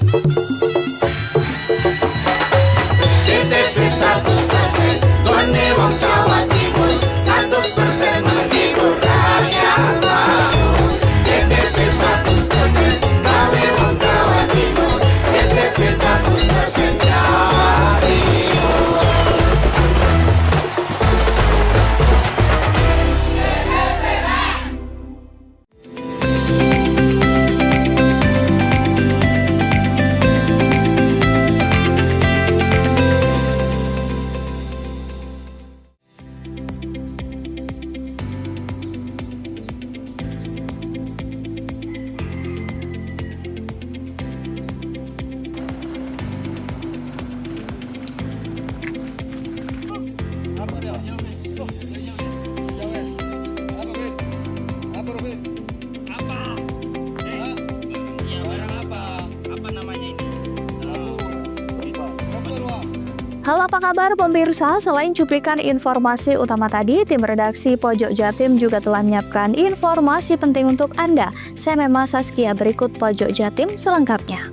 CTP 100%, Gone Wong Jawa Timur, 100% menghibur rakyat makmur. CTP 100%, Gone Wong Jawa Timur, CTP 100% Jawa Timur. Halo, apa kabar pemirsa? Selain cuplikan informasi utama tadi, tim redaksi Pojok Jatim juga telah menyiapkan informasi penting untuk Anda. Saya Mema Saskia, berikut Pojok Jatim selengkapnya.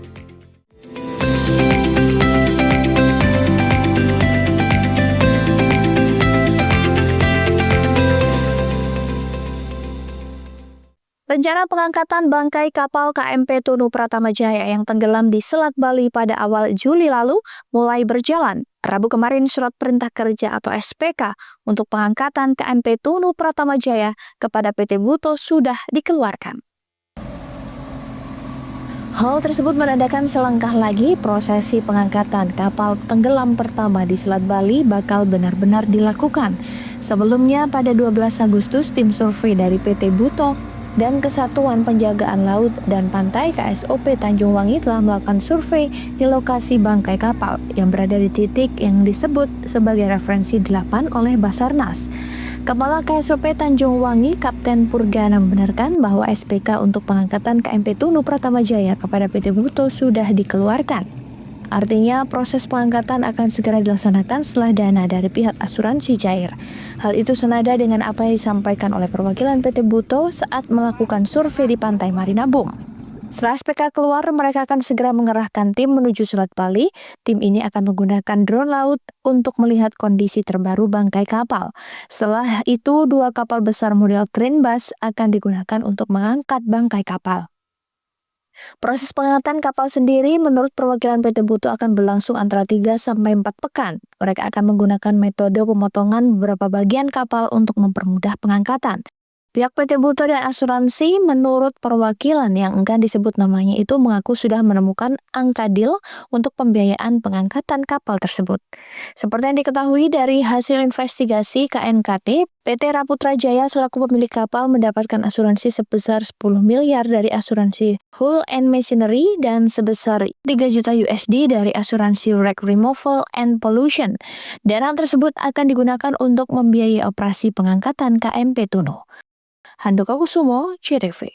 Rencana pengangkatan bangkai kapal KMP Tunu Pratamajaya yang tenggelam di Selat Bali pada awal Juli lalu mulai berjalan. Rabu kemarin surat perintah kerja atau SPK untuk pengangkatan KMP Tunu Pratamajaya kepada PT Buto sudah dikeluarkan. Hal tersebut menandakan selangkah lagi prosesi pengangkatan kapal tenggelam pertama di Selat Bali bakal benar-benar dilakukan. Sebelumnya pada 12 Agustus tim survei dari PT Buto dan Kesatuan Penjagaan Laut dan Pantai KSOP Tanjung Wangi telah melakukan survei di lokasi bangkai kapal yang berada di titik yang disebut sebagai referensi 8 oleh Basarnas. Kepala KSOP Tanjung Wangi, Kapten Purgana, membenarkan bahwa SPK untuk pengangkatan KMP Tunu Pratamajaya kepada PT Buto sudah dikeluarkan. Artinya proses pengangkatan akan segera dilaksanakan setelah dana dari pihak asuransi cair. Hal itu senada dengan apa yang disampaikan oleh perwakilan PT Buto saat melakukan survei di Pantai Marinabung. Setelah SPK keluar, mereka akan segera mengerahkan tim menuju Selat Bali. Tim ini akan menggunakan drone laut untuk melihat kondisi terbaru bangkai kapal. Setelah itu, 2 kapal besar model crane bus akan digunakan untuk mengangkat bangkai kapal. Proses pengangkatan kapal sendiri menurut perwakilan PT Buto akan berlangsung antara 3-4 pekan. Mereka akan menggunakan metode pemotongan beberapa bagian kapal untuk mempermudah pengangkatan. Pihak PT Buto dan asuransi menurut perwakilan yang enggan disebut namanya itu mengaku sudah menemukan angka deal untuk pembiayaan pengangkatan kapal tersebut. Seperti yang diketahui dari hasil investigasi KNKT, PT Raputra Jaya selaku pemilik kapal mendapatkan asuransi sebesar 10 miliar dari asuransi Hull and Machinery dan sebesar 3 juta USD dari asuransi Wreck Removal and Pollution. Dana tersebut akan digunakan untuk membiayai operasi pengangkatan KMP Tunu. Handoko Kusumo, CTV.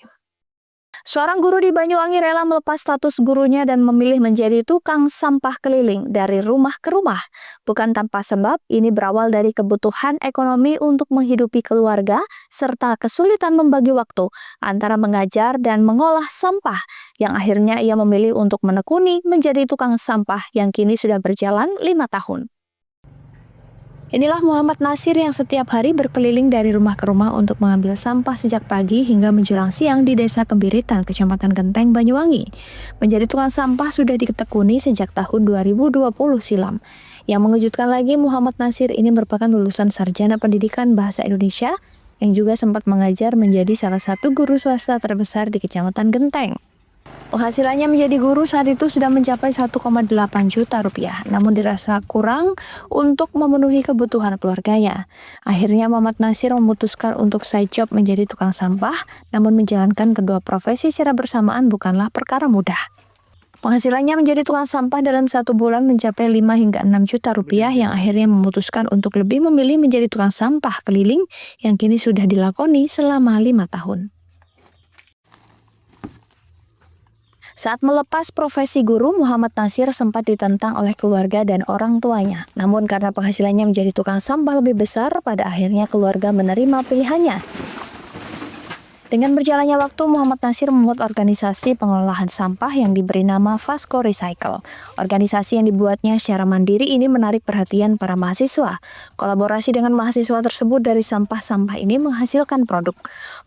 Seorang guru di Banyuwangi rela melepas status gurunya dan memilih menjadi tukang sampah keliling dari rumah ke rumah. Bukan tanpa sebab, ini berawal dari kebutuhan ekonomi untuk menghidupi keluarga serta kesulitan membagi waktu antara mengajar dan mengolah sampah, yang akhirnya ia memilih untuk menekuni menjadi tukang sampah yang kini sudah berjalan 5 tahun. Inilah Muhammad Nasir yang setiap hari berkeliling dari rumah ke rumah untuk mengambil sampah sejak pagi hingga menjelang siang di Desa Kembiritan, Kecamatan Genteng, Banyuwangi. Menjadi tukang sampah sudah ditekuni sejak tahun 2020 silam. Yang mengejutkan lagi, Muhammad Nasir ini merupakan lulusan Sarjana Pendidikan Bahasa Indonesia yang juga sempat mengajar menjadi salah satu guru swasta terbesar di Kecamatan Genteng. Penghasilannya menjadi guru saat itu sudah mencapai 1,8 juta rupiah, namun dirasa kurang untuk memenuhi kebutuhan keluarganya. Akhirnya Muhammad Nasir memutuskan untuk side job menjadi tukang sampah, namun menjalankan kedua profesi secara bersamaan bukanlah perkara mudah. Penghasilannya menjadi tukang sampah dalam 1 bulan mencapai 5 hingga 6 juta rupiah yang akhirnya memutuskan untuk lebih memilih menjadi tukang sampah keliling yang kini sudah dilakoni selama 5 tahun. Saat melepas profesi guru, Muhammad Nasir sempat ditentang oleh keluarga dan orang tuanya. Namun karena penghasilannya menjadi tukang sampah lebih besar, pada akhirnya keluarga menerima pilihannya. Dengan berjalannya waktu, Muhammad Nasir membuat organisasi pengelolaan sampah yang diberi nama Vasco Recycle. Organisasi yang dibuatnya secara mandiri ini menarik perhatian para mahasiswa. Kolaborasi dengan mahasiswa tersebut dari sampah-sampah ini menghasilkan produk.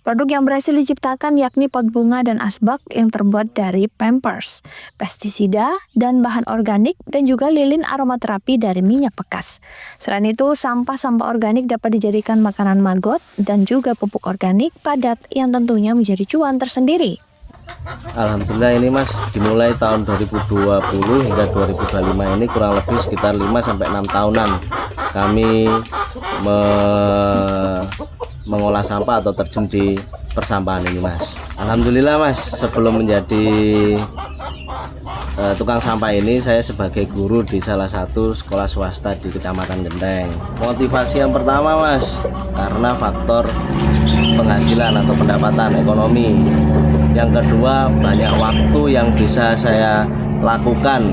Produk yang berhasil diciptakan yakni pot bunga dan asbak yang terbuat dari pampers, pestisida, dan bahan organik, dan juga lilin aromaterapi dari minyak bekas. Selain itu, sampah-sampah organik dapat dijadikan makanan maggot dan juga pupuk organik padat yang tentunya menjadi cuan tersendiri. Alhamdulillah ini Mas, dimulai tahun 2020 hingga 2025 ini kurang lebih sekitar 5-6 tahunan kami mengolah sampah atau terjun di persampahan ini Mas. Alhamdulillah Mas, sebelum menjadi tukang sampah ini saya sebagai guru di salah satu sekolah swasta di Kecamatan Genteng. Motivasi yang pertama Mas, karena faktor penghasilan atau pendapatan ekonomi. Yang kedua, banyak waktu yang bisa saya lakukan,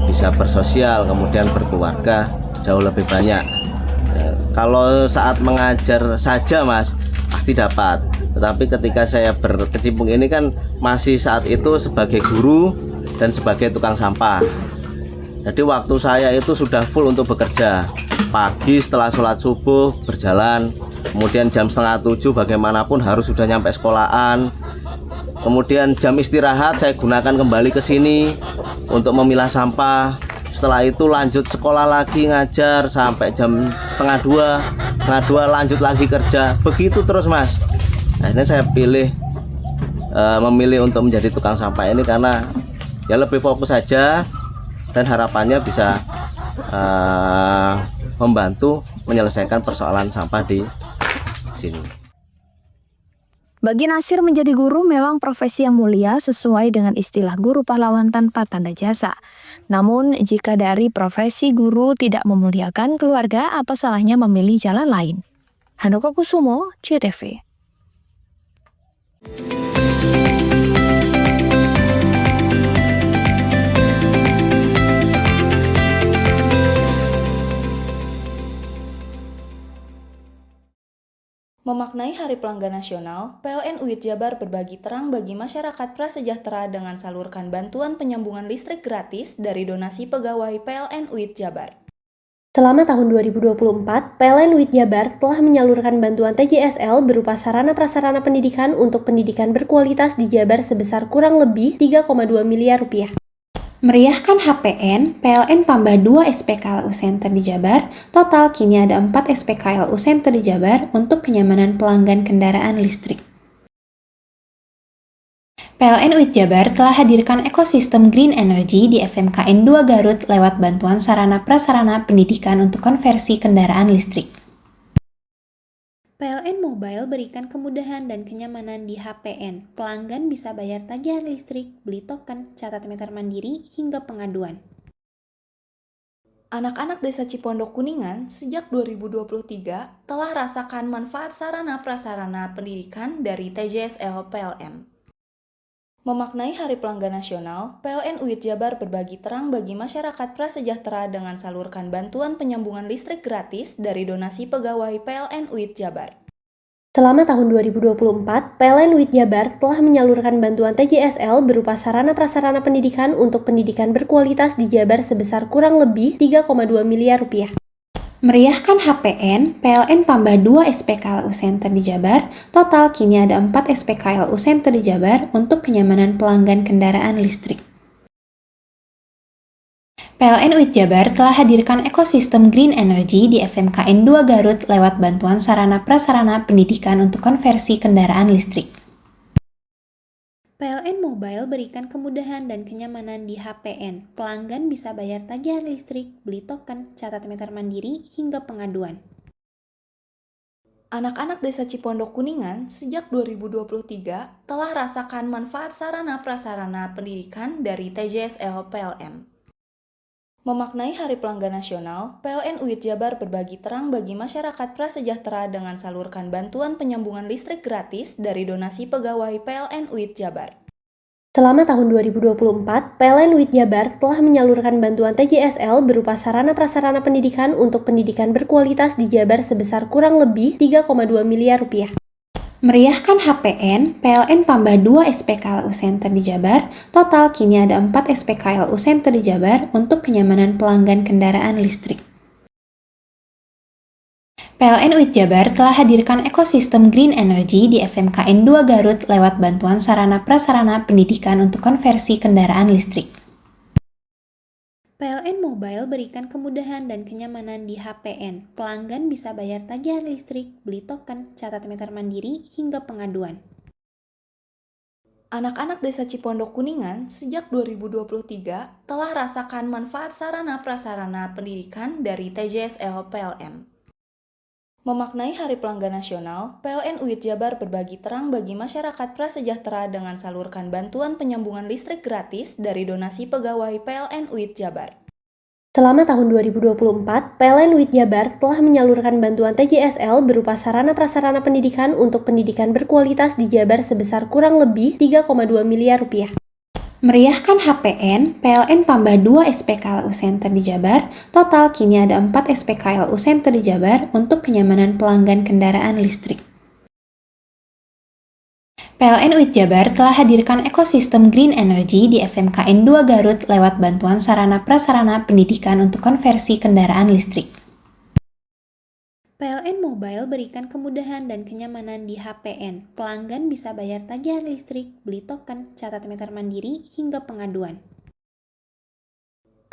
bisa bersosial, kemudian berkeluarga jauh lebih banyak. Kalau saat mengajar saja Mas, pasti dapat. Tetapi ketika saya berkecimpung ini kan masih saat itu sebagai guru dan sebagai tukang sampah. Jadi waktu saya itu sudah full untuk bekerja. Pagi setelah sholat subuh berjalan, kemudian jam 6:30 bagaimanapun harus sudah nyampe sekolahan. Kemudian jam istirahat saya gunakan kembali ke sini untuk memilah sampah. Setelah itu lanjut sekolah lagi ngajar sampai jam 1:30, lanjut lagi kerja. Begitu terus Mas. Akhirnya saya memilih untuk menjadi tukang sampah ini karena ya lebih fokus saja dan harapannya bisa membantu menyelesaikan persoalan sampah di sini. Bagi Nasir, menjadi guru memang profesi yang mulia sesuai dengan istilah guru pahlawan tanpa tanda jasa. Namun, jika dari profesi guru tidak memuliakan keluarga, apa salahnya memilih jalan lain? Handoko Kusumo, CTV. Memaknai Hari Pelanggan Nasional, PLN UIT Jabar berbagi terang bagi masyarakat prasejahtera dengan salurkan bantuan penyambungan listrik gratis dari donasi pegawai PLN UIT Jabar. Selama tahun 2024, PLN UIT Jabar telah menyalurkan bantuan TJSL berupa sarana prasarana pendidikan untuk pendidikan berkualitas di Jabar sebesar kurang lebih 3,2 miliar rupiah. Meriahkan HPN, PLN tambah 2 SPKLU Center di Jabar, total kini ada 4 SPKLU Center di Jabar untuk kenyamanan pelanggan kendaraan listrik. PLN UIT Jabar telah hadirkan ekosistem Green Energy di SMKN 2 Garut lewat bantuan sarana prasarana pendidikan untuk konversi kendaraan listrik. PLN Mobile berikan kemudahan dan kenyamanan di HPN. Pelanggan bisa bayar tagihan listrik, beli token, catat meter mandiri, hingga pengaduan. Anak-anak Desa Cipondok Kuningan sejak 2023 telah rasakan manfaat sarana prasarana pendidikan dari TJSL PLN. Memaknai Hari Pelanggan Nasional, PLN UIT Jabar berbagi terang bagi masyarakat prasejahtera dengan salurkan bantuan penyambungan listrik gratis dari donasi pegawai PLN UIT Jabar. Selama tahun 2024, PLN UIT Jabar telah menyalurkan bantuan TJSL berupa sarana prasarana pendidikan untuk pendidikan berkualitas di Jabar sebesar kurang lebih 3,2 miliar rupiah. Meriahkan HPN, PLN tambah 2 SPKLU Center di Jabar, total kini ada 4 SPKLU Center di Jabar untuk kenyamanan pelanggan kendaraan listrik. PLN UIT Jabar telah hadirkan ekosistem Green Energy di SMKN 2 Garut lewat bantuan sarana prasarana pendidikan untuk konversi kendaraan listrik. PLN Mobile berikan kemudahan dan kenyamanan di HPN. Pelanggan bisa bayar tagihan listrik, beli token, catat meter mandiri, hingga pengaduan. Anak-anak Desa Cipondok Kuningan sejak 2023 telah rasakan manfaat sarana prasarana pendidikan dari TJSL PLN. Memaknai Hari Pelanggan Nasional, PLN UIT Jabar berbagi terang bagi masyarakat prasejahtera dengan salurkan bantuan penyambungan listrik gratis dari donasi pegawai PLN UIT Jabar. Selama tahun 2024, PLN UIT Jabar telah menyalurkan bantuan TJSL berupa sarana prasarana pendidikan untuk pendidikan berkualitas di Jabar sebesar kurang lebih 3,2 miliar rupiah. Meriahkan HPN, PLN tambah 2 SPKLU Center di Jabar, total kini ada 4 SPKLU Center di Jabar untuk kenyamanan pelanggan kendaraan listrik. PLN UIT Jabar telah hadirkan ekosistem Green Energy di SMKN 2 Garut lewat bantuan sarana prasarana pendidikan untuk konversi kendaraan listrik. PLN Mobile berikan kemudahan dan kenyamanan di HPN. Pelanggan bisa bayar tagihan listrik, beli token, catat meter mandiri, hingga pengaduan. Anak-anak Desa Cipondok Kuningan sejak 2023 telah rasakan manfaat sarana prasarana pendidikan dari TJSL PLN. Memaknai Hari Pelanggan Nasional, PLN UIT Jabar berbagi terang bagi masyarakat prasejahtera dengan salurkan bantuan penyambungan listrik gratis dari donasi pegawai PLN UIT Jabar. Selama tahun 2024, PLN UIT Jabar telah menyalurkan bantuan TJSL berupa sarana prasarana pendidikan untuk pendidikan berkualitas di Jabar sebesar kurang lebih 3,2 miliar rupiah. Meriahkan HPN, PLN tambah 2 SPKLU Center di Jabar, total kini ada 4 SPKLU Center di Jabar untuk kenyamanan pelanggan kendaraan listrik. PLN UIT Jabar telah hadirkan ekosistem Green Energy di SMKN 2 Garut lewat bantuan sarana prasarana pendidikan untuk konversi kendaraan listrik. PLN Mobile berikan kemudahan dan kenyamanan di HPN. Pelanggan bisa bayar tagihan listrik, beli token, catat meter mandiri, hingga pengaduan.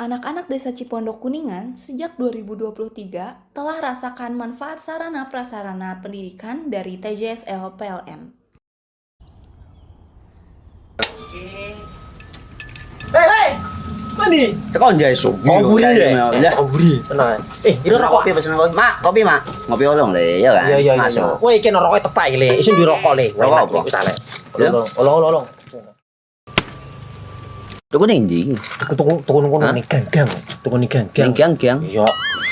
Anak-anak Desa Cipondok Kuningan sejak 2023 telah rasakan manfaat sarana prasarana pendidikan dari TJSL PLN. Mandi. Tekan jaya su. Ngoburi deh. Ya. Ngoburi. Tenang. Iru rokok pesen kopi. Mak, kopi, Mak. Ngopi olong le, ya kan? Iya. Masuk. Kowe iki rokok tepak iki le. Isin dirokok le. Rokok apa? Wis ale. Ya. Olong. Tuku ning ndi? Tuku ngono ning gang. Tuku ning gang. Ning gang. Iya.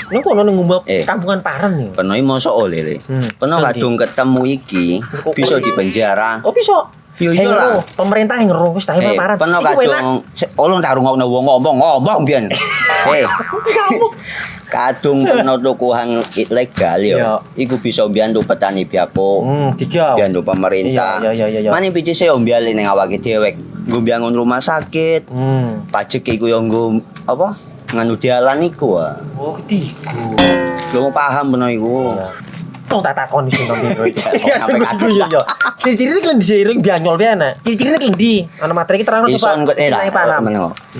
Ning kono ning ngumap Eh. kampungan Paren nih. Peno iki mosok oleh le. Peno Nanti. kadung ketemu iki bisa dipenjara. Oh bisa. Yo iya lah. Pemerintah yang ngeru wis tahe Paren. Peno Iku enak. kadung olong tak rungokno wong ngomong biyen. Kadung peno tuku hang ilegal yo. Iya. Iku bisa mbiyantu petani biako. Tiga. Mbiyantu pemerintah. Iya. Mane pici se ombyale ning awake dhewek. Nggo mbiyangun rumah sakit. Pajak iku yo nggo apa? Nganu dalan iku ah. Oh ketiku. Lu paham peno iku. Tong tak takon isin nang biro iki. Iya, sampe kadung. Iya. Ciri-cirine klendi seiring bianyol piana. Ciri-cirine klendi. Ana materi iki terang Ison kok paham.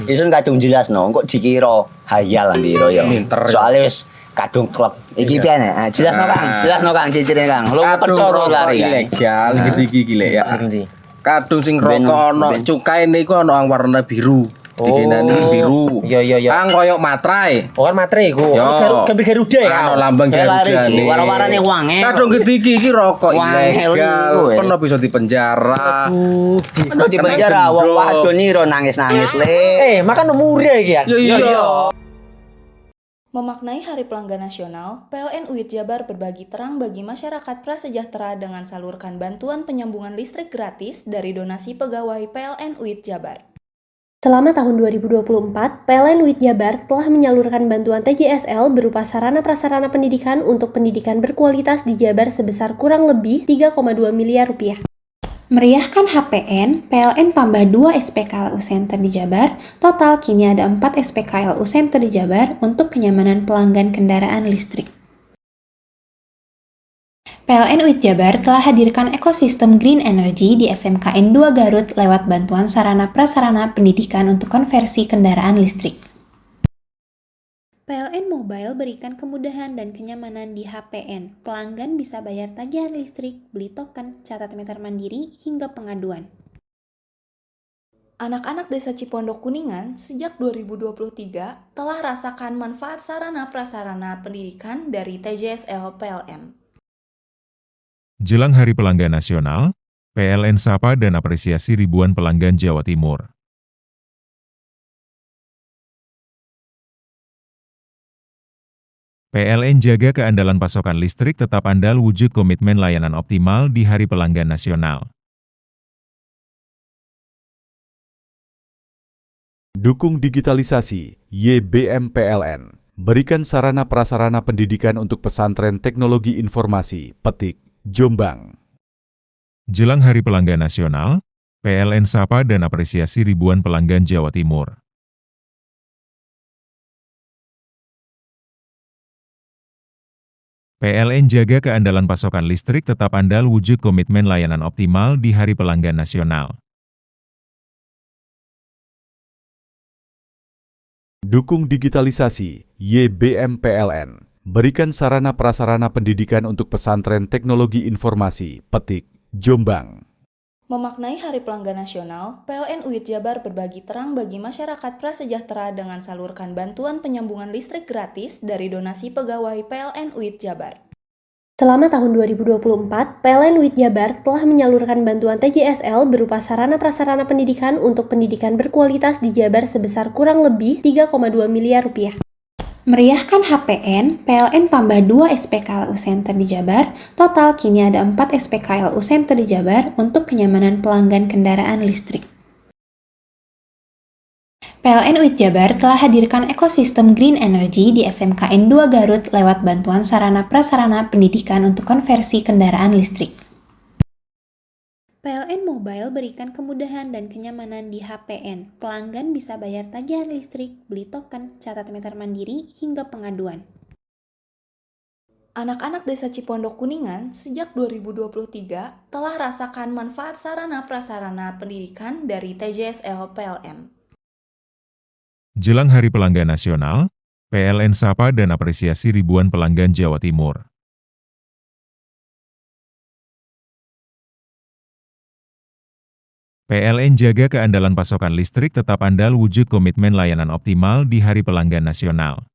Ison kadung jelasno kok dikira hayal biro yo. Soale wis kadung klub. Iki piye nek? Jelasno Kang ciri-cirine Kang. Lu percaya lari. Ilegal iki lek ya. Klendi. Kadung sing rokok ana cukaine iku ana warna biru. Dikenani biru. Iya. Kang koyo matrai. Oh kan materi iku. Yo. Gambar Garuda ya. Ana lambang Garuda iki wara-warane wange. Kadung iki rokok Wangel ilegal. iku, Pernah bisa dipenjara. Peno di penjara wong wadon iro nangis-nangis le. Makan murah iki ya. Iya. Memaknai Hari Pelanggan Nasional, PLN UIT Jabar berbagi terang bagi masyarakat prasejahtera dengan salurkan bantuan penyambungan listrik gratis dari donasi pegawai PLN UIT Jabar. Selama tahun 2024, PLN UIT Jabar telah menyalurkan bantuan TJSL berupa sarana prasarana pendidikan untuk pendidikan berkualitas di Jabar sebesar kurang lebih 3,2 miliar rupiah. Meriahkan HPN, PLN tambah 2 SPKLU Center di Jabar, total kini ada 4 SPKLU Center di Jabar untuk kenyamanan pelanggan kendaraan listrik. PLN UIT Jabar telah hadirkan ekosistem Green Energy di SMKN 2 Garut lewat bantuan sarana prasarana pendidikan untuk konversi kendaraan listrik. PLN Mobile berikan kemudahan dan kenyamanan di HPN. Pelanggan bisa bayar tagihan listrik, beli token, catat meter mandiri, hingga pengaduan. Anak-anak Desa Cipondok Kuningan sejak 2023 telah rasakan manfaat sarana prasarana pendidikan dari TJSL PLN. Jelang Hari Pelanggan Nasional, PLN sapa dan apresiasi ribuan pelanggan Jawa Timur. PLN jaga keandalan pasokan listrik tetap andal wujud komitmen layanan optimal di Hari Pelanggan Nasional. Dukung digitalisasi YBM PLN. Berikan sarana prasarana pendidikan untuk pesantren teknologi informasi, Petik, Jombang. Jelang Hari Pelanggan Nasional, PLN sapa dan apresiasi ribuan pelanggan Jawa Timur. PLN jaga keandalan pasokan listrik tetap andal wujud komitmen layanan optimal di Hari Pelanggan Nasional. Dukung digitalisasi, YBM PLN. Berikan sarana prasarana pendidikan untuk pesantren teknologi informasi, Petik, Jombang. Memaknai Hari Pelanggan Nasional, PLN UIT Jabar berbagi terang bagi masyarakat prasejahtera dengan salurkan bantuan penyambungan listrik gratis dari donasi pegawai PLN UIT Jabar. Selama tahun 2024, PLN UIT Jabar telah menyalurkan bantuan TJSL berupa sarana prasarana pendidikan untuk pendidikan berkualitas di Jabar sebesar kurang lebih 3,2 miliar rupiah. Meriahkan HPN, PLN tambah 2 SPKLU Center di Jabar, total kini ada 4 SPKLU Center di Jabar untuk kenyamanan pelanggan kendaraan listrik. PLN UIT Jabar telah hadirkan ekosistem Green Energy di SMKN 2 Garut lewat bantuan sarana prasarana pendidikan untuk konversi kendaraan listrik. PLN Mobile berikan kemudahan dan kenyamanan di HPN. Pelanggan bisa bayar tagihan listrik, beli token, catat meter mandiri, hingga pengaduan. Anak-anak Desa Cipondok Kuningan sejak 2023 telah rasakan manfaat sarana prasarana pendidikan dari TJSL PLN. Jelang Hari Pelanggan Nasional, PLN sapa dan apresiasi ribuan pelanggan Jawa Timur. PLN jaga keandalan pasokan listrik tetap andal wujud komitmen layanan optimal di Hari Pelanggan Nasional.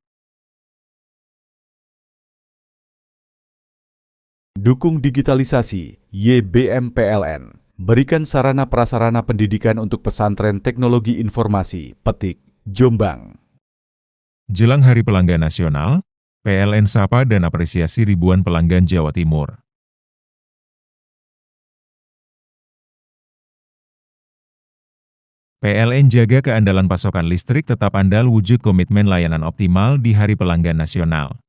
Dukung digitalisasi, YBM PLN. Berikan sarana prasarana pendidikan untuk pesantren teknologi informasi, Petik, Jombang. Jelang Hari Pelanggan Nasional, PLN sapa dan apresiasi ribuan pelanggan Jawa Timur. PLN jaga keandalan pasokan listrik tetap andal wujud komitmen layanan optimal di Hari Pelanggan Nasional.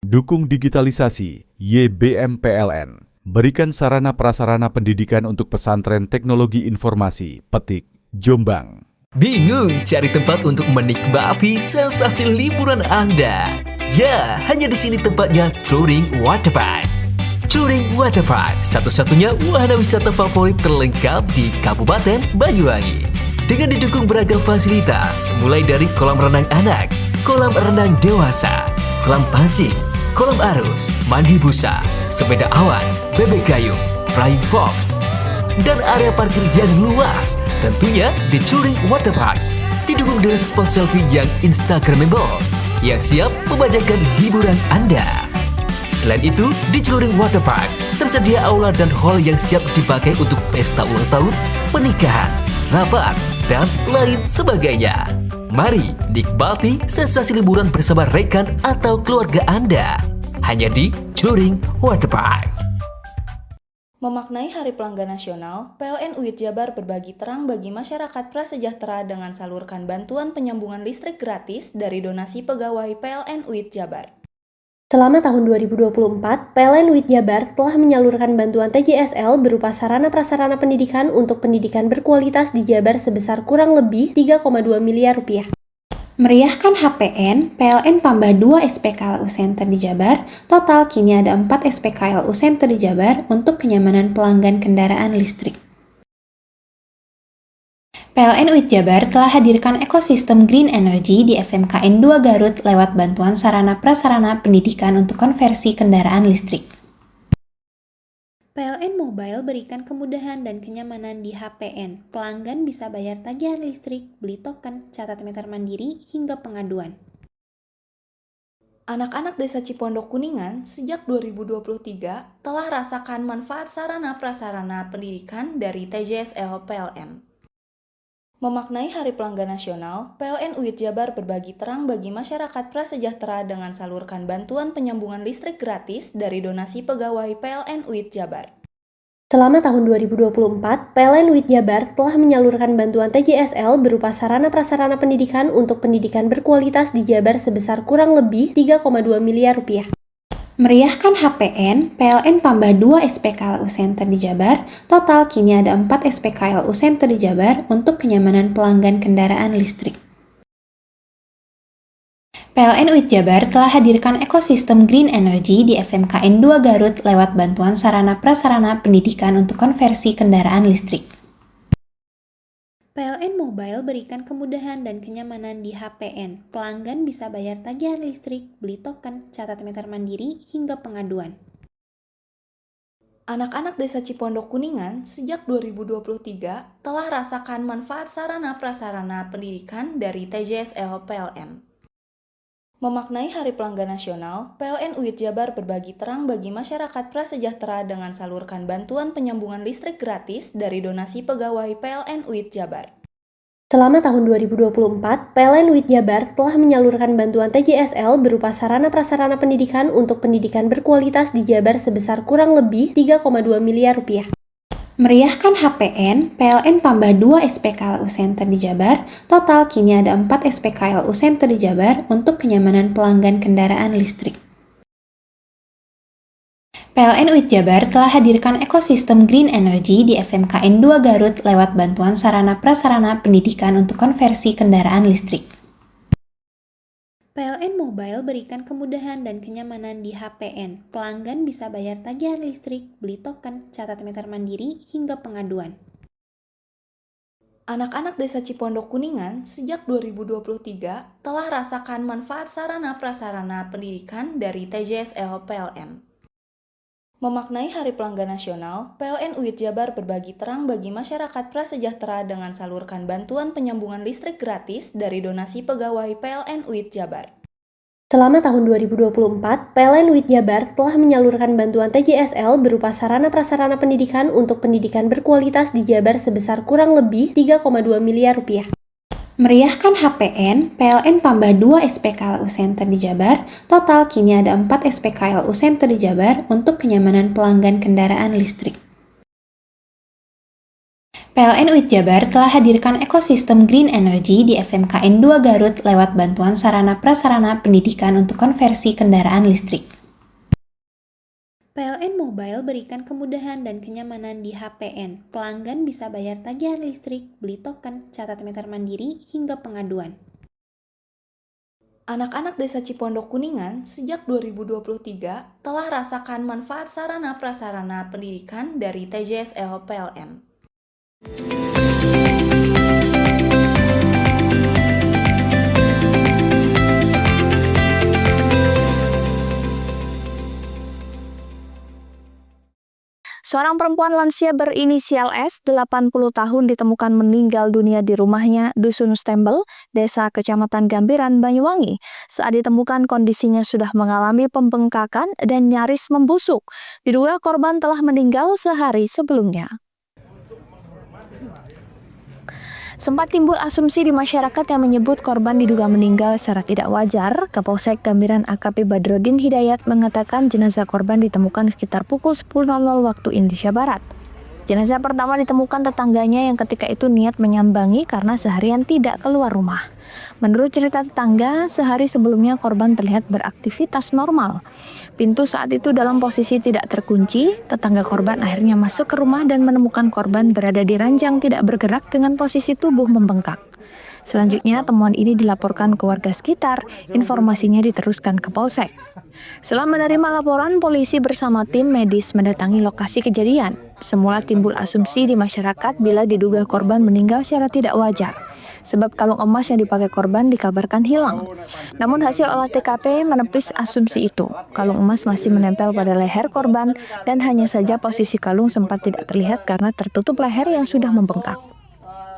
Dukung digitalisasi, YBM PLN. Berikan sarana prasarana pendidikan untuk pesantren teknologi informasi, Petik, Jombang. Bingung cari tempat untuk menikmati sensasi liburan Anda? Ya, hanya di sini tempatnya Touring Waterpark. Touring Waterpark, satu-satunya wahana wisata favorit terlengkap di Kabupaten Banyuwangi. Dengan didukung beragam fasilitas, mulai dari kolam renang anak, kolam renang dewasa, kolam pancing, kolam arus, mandi busa, sepeda awan, bebek gayung, flying fox, dan area parkir yang luas. Tentunya di Touring Waterpark, didukung dengan spot selfie yang instagramable, yang siap membajakan hiburan Anda. Selain itu, di Touring Waterpark tersedia aula dan hall yang siap dipakai untuk pesta ulang tahun, pernikahan, rapat, dan lain sebagainya. Mari nikmati sensasi liburan bersama rekan atau keluarga Anda. Hanya di Touring Waterpark. Memaknai Hari Pelanggan Nasional, PLN UIT Jabar berbagi terang bagi masyarakat prasejahtera dengan salurkan bantuan penyambungan listrik gratis dari donasi pegawai PLN UIT Jabar. Selama tahun 2024, PLN UIT Jabar telah menyalurkan bantuan TJSL berupa sarana prasarana pendidikan untuk pendidikan berkualitas di Jabar sebesar kurang lebih 3,2 miliar rupiah. Meriahkan HPN, PLN tambah 2 SPKLU Center di Jabar, total kini ada 4 SPKLU Center di Jabar untuk kenyamanan pelanggan kendaraan listrik. PLN UIT Jabar telah hadirkan ekosistem Green Energy di SMKN 2 Garut lewat bantuan sarana prasarana pendidikan untuk konversi kendaraan listrik. PLN Mobile berikan kemudahan dan kenyamanan di HPN. Pelanggan bisa bayar tagihan listrik, beli token, catat meter mandiri, hingga pengaduan. Anak-anak Desa Cipondok Kuningan sejak 2023 telah rasakan manfaat sarana prasarana pendidikan dari TJSL PLN. Memaknai Hari Pelanggan Nasional, PLN UIT Jabar berbagi terang bagi masyarakat prasejahtera dengan salurkan bantuan penyambungan listrik gratis dari donasi pegawai PLN UIT Jabar. Selama tahun 2024, PLN UIT Jabar telah menyalurkan bantuan TJSL berupa sarana prasarana pendidikan untuk pendidikan berkualitas di Jabar sebesar kurang lebih 3,2 miliar rupiah. Meriahkan HPN, PLN tambah 2 SPKLU Center di Jabar, total kini ada 4 SPKLU Center di Jabar untuk kenyamanan pelanggan kendaraan listrik. PLN UIT Jabar telah hadirkan ekosistem Green Energy di SMKN 2 Garut lewat bantuan sarana prasarana pendidikan untuk konversi kendaraan listrik. PLN Mobile berikan kemudahan dan kenyamanan di HPN. Pelanggan bisa bayar tagihan listrik, beli token, catat meter mandiri, hingga pengaduan. Anak-anak Desa Cipondok Kuningan sejak 2023 telah rasakan manfaat sarana prasarana pendidikan dari TJSL PLN. Memaknai Hari Pelanggan Nasional, PLN UIT Jabar berbagi terang bagi masyarakat prasejahtera dengan salurkan bantuan penyambungan listrik gratis dari donasi pegawai PLN UIT Jabar. Selama tahun 2024, PLN UIT Jabar telah menyalurkan bantuan TJSL berupa sarana prasarana pendidikan untuk pendidikan berkualitas di Jabar sebesar kurang lebih 3,2 miliar rupiah. Meriahkan HPN, PLN tambah 2 SPKLU Center di Jabar, total kini ada 4 SPKLU Center di Jabar untuk kenyamanan pelanggan kendaraan listrik. PLN UIT Jabar telah hadirkan ekosistem Green Energy di SMKN 2 Garut lewat bantuan sarana prasarana pendidikan untuk konversi kendaraan listrik. PLN Mobile berikan kemudahan dan kenyamanan di HPN. Pelanggan bisa bayar tagihan listrik, beli token, catat meter mandiri, hingga pengaduan. Anak-anak Desa Cipondok Kuningan sejak 2023 telah rasakan manfaat sarana prasarana pendidikan dari TJSL PLN. Memaknai Hari Pelanggan Nasional, PLN UIT Jabar berbagi terang bagi masyarakat prasejahtera dengan salurkan bantuan penyambungan listrik gratis dari donasi pegawai PLN UIT Jabar. Selama tahun 2024, PLN UIT Jabar telah menyalurkan bantuan TJSL berupa sarana prasarana pendidikan untuk pendidikan berkualitas di Jabar sebesar kurang lebih 3,2 miliar rupiah. Meriahkan HPN, PLN tambah 2 SPKLU Center di Jabar, total kini ada 4 SPKLU Center di Jabar untuk kenyamanan pelanggan kendaraan listrik. PLN UIT Jabar telah hadirkan ekosistem Green Energy di SMKN 2 Garut lewat bantuan sarana prasarana pendidikan untuk konversi kendaraan listrik. PLN Mobile berikan kemudahan dan kenyamanan di HPN. Pelanggan bisa bayar tagihan listrik, beli token, catat meter mandiri, hingga pengaduan. Anak-anak Desa Cipondok Kuningan sejak 2023 telah rasakan manfaat sarana prasarana pendidikan dari TJSL PLN. Seorang perempuan lansia berinisial S, 80 tahun ditemukan meninggal dunia di rumahnya Dusun Stembel, Desa Kecamatan Gambiran, Banyuwangi. Saat ditemukan kondisinya sudah mengalami pembengkakan dan nyaris membusuk. Diduga korban telah meninggal sehari sebelumnya. Sempat timbul asumsi di masyarakat yang menyebut korban diduga meninggal secara tidak wajar. Kapolsek Gambiran AKP Badrodin Hidayat mengatakan jenazah korban ditemukan sekitar pukul 10.00 waktu Indonesia Barat. Jenazah pertama ditemukan tetangganya yang ketika itu niat menyambangi karena seharian tidak keluar rumah. Menurut cerita tetangga, sehari sebelumnya korban terlihat beraktivitas normal. Pintu saat itu dalam posisi tidak terkunci. Tetangga korban akhirnya masuk ke rumah dan menemukan korban berada di ranjang tidak bergerak dengan posisi tubuh membengkak. Selanjutnya, temuan ini dilaporkan ke warga sekitar. Informasinya diteruskan ke Polsek. Setelah menerima laporan, polisi bersama tim medis mendatangi lokasi kejadian. Semula timbul asumsi di masyarakat bila diduga korban meninggal secara tidak wajar. Sebab kalung emas yang dipakai korban dikabarkan hilang. Namun hasil olah TKP menepis asumsi itu. Kalung emas masih menempel pada leher korban dan hanya saja posisi kalung sempat tidak terlihat karena tertutup leher yang sudah membengkak.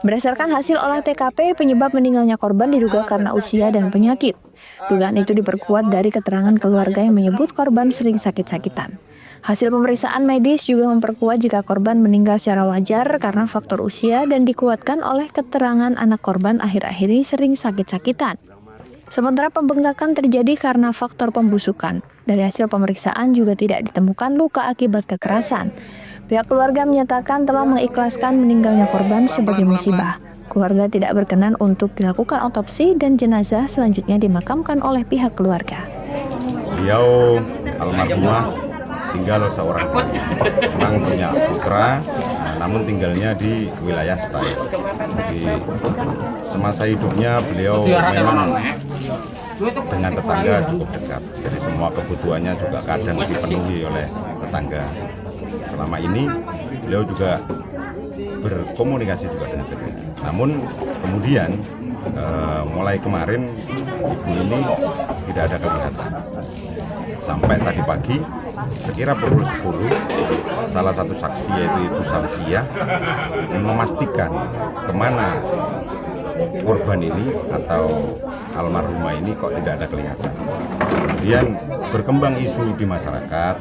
Berdasarkan hasil olah TKP, penyebab meninggalnya korban diduga karena usia dan penyakit. Dugaan itu diperkuat dari keterangan keluarga yang menyebut korban sering sakit-sakitan. Hasil pemeriksaan medis juga memperkuat jika korban meninggal secara wajar karena faktor usia dan dikuatkan oleh keterangan anak korban akhir-akhir ini sering sakit-sakitan. Sementara pembengkakan terjadi karena faktor pembusukan. Dari hasil pemeriksaan juga tidak ditemukan luka akibat kekerasan. Pihak keluarga menyatakan telah mengikhlaskan meninggalnya korban sebagai musibah. Keluarga tidak berkenan untuk dilakukan otopsi dan jenazah selanjutnya dimakamkan oleh pihak keluarga. almarhumah tinggal seorang memang punya putra, namun tinggalnya di wilayah Stay. Di semasa hidupnya beliau memang dengan tetangga cukup dekat, jadi semua kebutuhannya juga kadang dipenuhi oleh tetangga. Selama ini beliau juga berkomunikasi juga dengan tetangga. Namun kemudian mulai kemarin ibu ini tidak ada kelihatan. Sampai tadi pagi sekira pukul 10 salah satu saksi yaitu Ibu Samsiah memastikan kemana korban ini atau almarhumah ini kok tidak ada kelihatan. Kemudian berkembang isu di masyarakat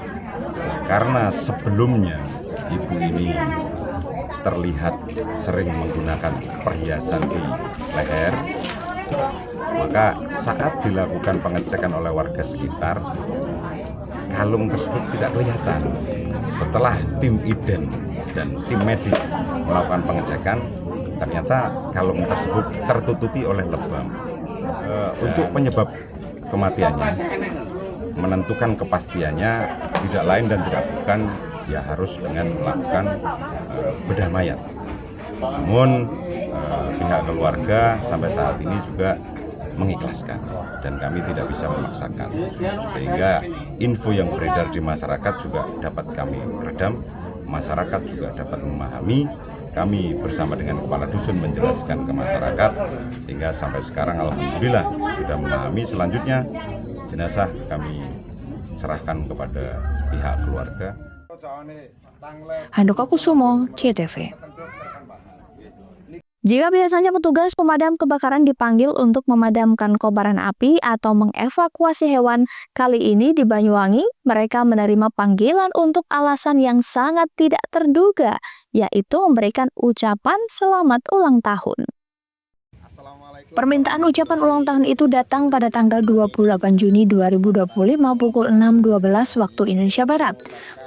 karena sebelumnya ibu ini terlihat sering menggunakan perhiasan di leher, maka saat dilakukan pengecekan oleh warga sekitar, kalung tersebut tidak kelihatan. Setelah tim ident dan tim medis melakukan pengecekan, ternyata kalung tersebut tertutupi oleh lebam. Untuk penyebab kematiannya, menentukan kepastiannya tidak lain dan tidak bukan ya harus dengan melakukan bedah mayat. Namun pihak keluarga sampai saat ini juga mengikhlaskan dan kami tidak bisa memaksakan, sehingga info yang beredar di masyarakat juga dapat kami redam, masyarakat juga dapat memahami. Kami bersama dengan kepala dusun menjelaskan ke masyarakat sehingga sampai sekarang alhamdulillah sudah memahami. Selanjutnya jenazah kami serahkan kepada pihak keluarga. Handoko Kusumo, CTV. Jika biasanya petugas pemadam kebakaran dipanggil untuk memadamkan kobaran api atau mengevakuasi hewan, kali ini di Banyuwangi mereka menerima panggilan untuk alasan yang sangat tidak terduga, yaitu memberikan ucapan selamat ulang tahun. Permintaan ucapan ulang tahun itu datang pada tanggal 28 Juni 2025 pukul 6.12 waktu Indonesia Barat.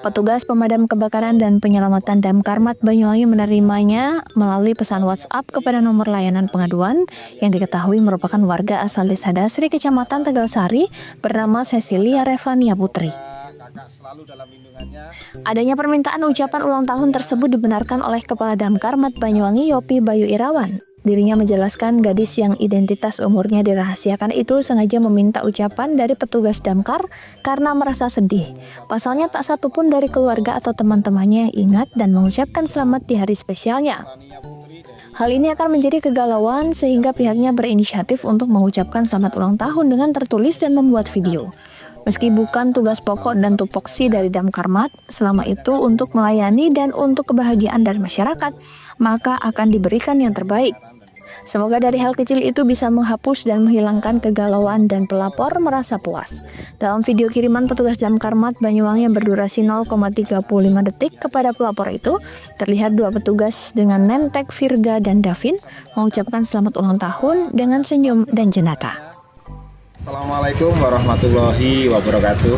Petugas pemadam kebakaran dan penyelamatan Damkar Banyuwangi menerimanya melalui pesan WhatsApp kepada nomor layanan pengaduan yang diketahui merupakan warga asal Desa Dasri, Kecamatan Tegalsari bernama Cecilia Revania Putri. Adanya permintaan ucapan ulang tahun tersebut dibenarkan oleh Kepala Damkar Banyuwangi Yopi Bayu Irawan. Dirinya menjelaskan gadis yang identitas umurnya dirahasiakan itu sengaja meminta ucapan dari petugas damkar karena merasa sedih. Pasalnya tak satu pun dari keluarga atau teman-temannya yang ingat dan mengucapkan selamat di hari spesialnya. Hal ini akan menjadi kegalauan sehingga pihaknya berinisiatif untuk mengucapkan selamat ulang tahun dengan tertulis dan membuat video. Meski bukan tugas pokok dan tupoksi dari Damkar selama itu untuk melayani dan untuk kebahagiaan dari masyarakat, maka akan diberikan yang terbaik. Semoga dari hal kecil itu bisa menghapus dan menghilangkan kegalauan dan pelapor merasa puas. Dalam video kiriman petugas Damkar Banyuwangi yang berdurasi 0,35 detik kepada pelapor itu, terlihat dua petugas dengan Nentek, Virga, dan Davin mengucapkan selamat ulang tahun dengan senyum dan jenaka. Assalamualaikum warahmatullahi wabarakatuh.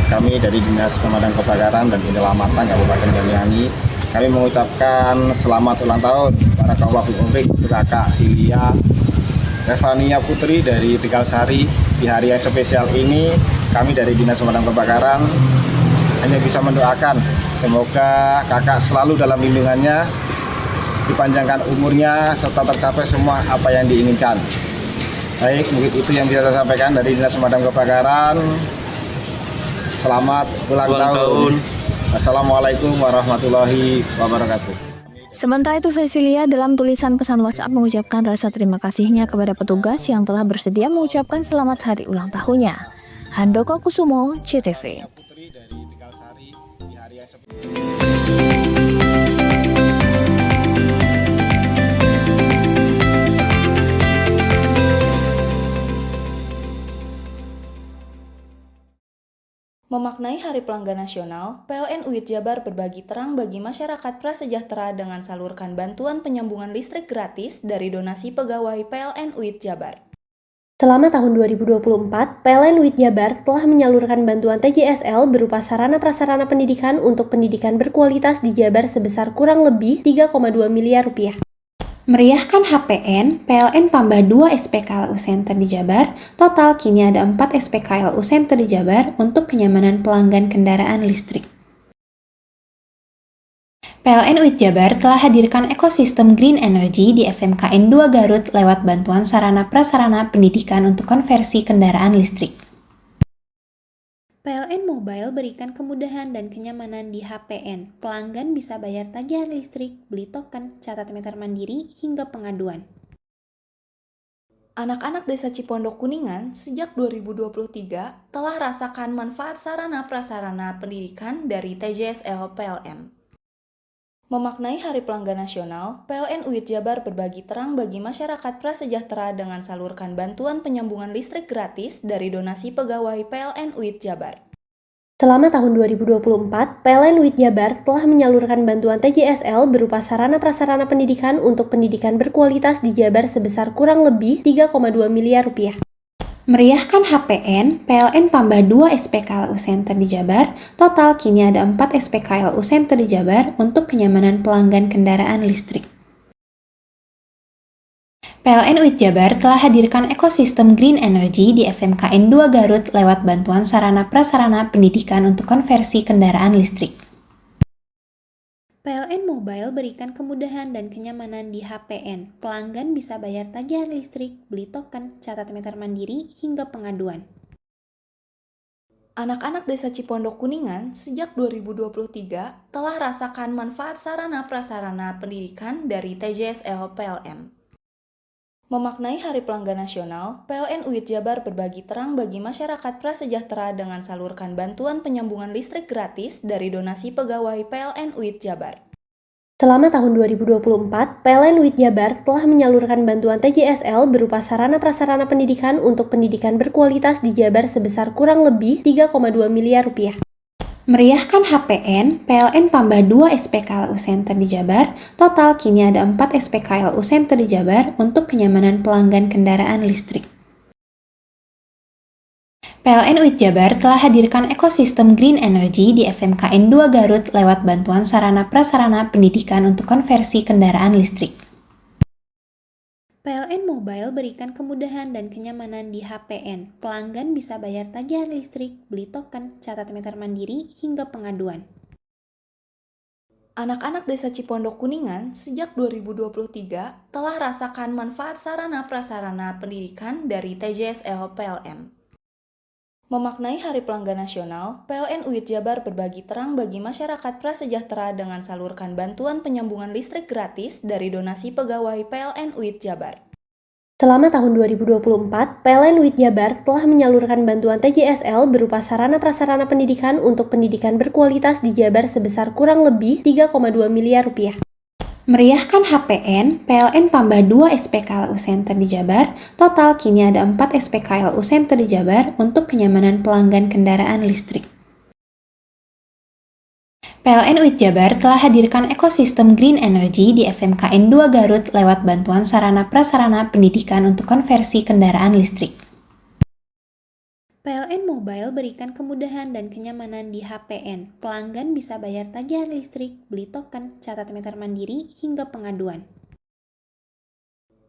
Kami dari Dinas Pemadam Kebakaran dan Penyelamatan Kabupaten Banyuwangi, kami mengucapkan selamat ulang tahun Barakallahu Umrik untuk Kakak Cilia Revania Putri dari Tegalsari. Di hari yang spesial ini, kami dari Dinas Pemadam Kebakaran hanya bisa mendoakan semoga kakak selalu dalam lindungannya, dipanjangkan umurnya, serta tercapai semua apa yang diinginkan. Baik, mungkin itu yang bisa saya sampaikan dari Dinas Pemadam Kebakaran. Selamat ulang tahun. Assalamualaikum warahmatullahi wabarakatuh. Sementara itu, Cecilia dalam tulisan pesan WhatsApp mengucapkan rasa terima kasihnya kepada petugas yang telah bersedia mengucapkan selamat hari ulang tahunnya. Handoko Kusumo, CTV. Memaknai Hari Pelanggan Nasional, PLN UIT Jabar berbagi terang bagi masyarakat prasejahtera dengan salurkan bantuan penyambungan listrik gratis dari donasi pegawai PLN UIT Jabar. Selama tahun 2024, PLN UIT Jabar telah menyalurkan bantuan TJSL berupa sarana prasarana pendidikan untuk pendidikan berkualitas di Jabar sebesar kurang lebih 3,2 miliar rupiah. Meriahkan HPN, PLN tambah 2 SPKLU Center di Jabar, total kini ada 4 SPKLU Center di Jabar untuk kenyamanan pelanggan kendaraan listrik. PLN UIT Jabar telah hadirkan ekosistem Green Energy di SMKN 2 Garut lewat bantuan sarana prasarana pendidikan untuk konversi kendaraan listrik. PLN Mobile berikan kemudahan dan kenyamanan di HPN. Pelanggan bisa bayar tagihan listrik, beli token, catat meter mandiri, hingga pengaduan. Anak-anak Desa Cipondok Kuningan sejak 2023 telah rasakan manfaat sarana prasarana pendidikan dari TJSL PLN. Memaknai Hari Pelanggan Nasional, PLN UIT Jabar berbagi terang bagi masyarakat prasejahtera dengan salurkan bantuan penyambungan listrik gratis dari donasi pegawai PLN UIT Jabar. Selama tahun 2024, PLN UIT Jabar telah menyalurkan bantuan TJSL berupa sarana prasarana pendidikan untuk pendidikan berkualitas di Jabar sebesar kurang lebih 3,2 miliar rupiah. Meriahkan HPN, PLN tambah 2 SPKLU Center di Jabar, total kini ada 4 SPKLU Center di Jabar untuk kenyamanan pelanggan kendaraan listrik. PLN UIT Jabar telah hadirkan ekosistem Green Energy di SMKN 2 Garut lewat bantuan sarana prasarana pendidikan untuk konversi kendaraan listrik. PLN Mobile berikan kemudahan dan kenyamanan di HPN. Pelanggan bisa bayar tagihan listrik, beli token, catat meter mandiri, hingga pengaduan. Anak-anak Desa Cipondok Kuningan sejak 2023 telah rasakan manfaat sarana prasarana pendidikan dari TJSL PLN. Memaknai Hari Pelanggan Nasional, PLN UIT Jabar berbagi terang bagi masyarakat prasejahtera dengan salurkan bantuan penyambungan listrik gratis dari donasi pegawai PLN UIT Jabar. Selama tahun 2024, PLN UIT Jabar telah menyalurkan bantuan TJSL berupa sarana prasarana pendidikan untuk pendidikan berkualitas di Jabar sebesar kurang lebih 3,2 miliar rupiah. Meriahkan HPN, PLN tambah 2 SPKLU Center di Jabar, total kini ada 4 SPKLU Center di Jabar untuk kenyamanan pelanggan kendaraan listrik. PLN UIT Jabar telah hadirkan ekosistem Green Energy di SMKN 2 Garut lewat bantuan sarana prasarana pendidikan untuk konversi kendaraan listrik. PLN Mobile berikan kemudahan dan kenyamanan di HPN. Pelanggan bisa bayar tagihan listrik, beli token, catat meter mandiri, hingga pengaduan. Anak-anak Desa Cipondok Kuningan sejak 2023 telah rasakan manfaat sarana prasarana pendidikan dari TJSL PLN. Memaknai Hari Pelanggan Nasional, PLN UIT Jabar berbagi terang bagi masyarakat prasejahtera dengan salurkan bantuan penyambungan listrik gratis dari donasi pegawai PLN UIT Jabar. Selama tahun 2024, PLN UIT Jabar telah menyalurkan bantuan TJSL berupa sarana prasarana pendidikan untuk pendidikan berkualitas di Jabar sebesar kurang lebih 3,2 miliar rupiah. Meriahkan HPN, PLN tambah 2 SPKLU Center di Jabar, total kini ada 4 SPKLU Center di Jabar untuk kenyamanan pelanggan kendaraan listrik. PLN UIT Jabar telah hadirkan ekosistem Green Energy di SMKN 2 Garut lewat bantuan sarana prasarana pendidikan untuk konversi kendaraan listrik. PLN Mobile berikan kemudahan dan kenyamanan di HPN. Pelanggan bisa bayar tagihan listrik, beli token, catat meter mandiri, hingga pengaduan.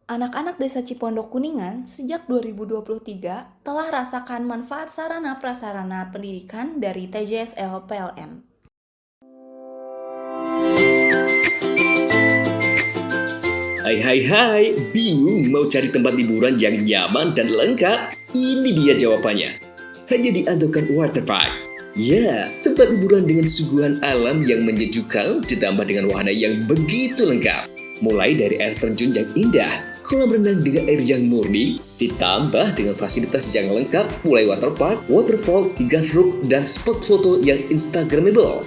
Anak-anak Desa Cipondok Kuningan sejak 2023 telah rasakan manfaat sarana prasarana pendidikan dari TJSL PLN. Hai, bingung mau cari tempat liburan yang nyaman dan lengkap? Ini dia jawabannya. Hanya di Andokan Waterpark. Ya, tempat liburan dengan suguhan alam yang menyejukkan ditambah dengan wahana yang begitu lengkap. Mulai dari air terjun yang indah, kolam renang dengan air yang murni, ditambah dengan fasilitas yang lengkap mulai waterpark, waterfall, hingga roof dan spot foto yang instagramable.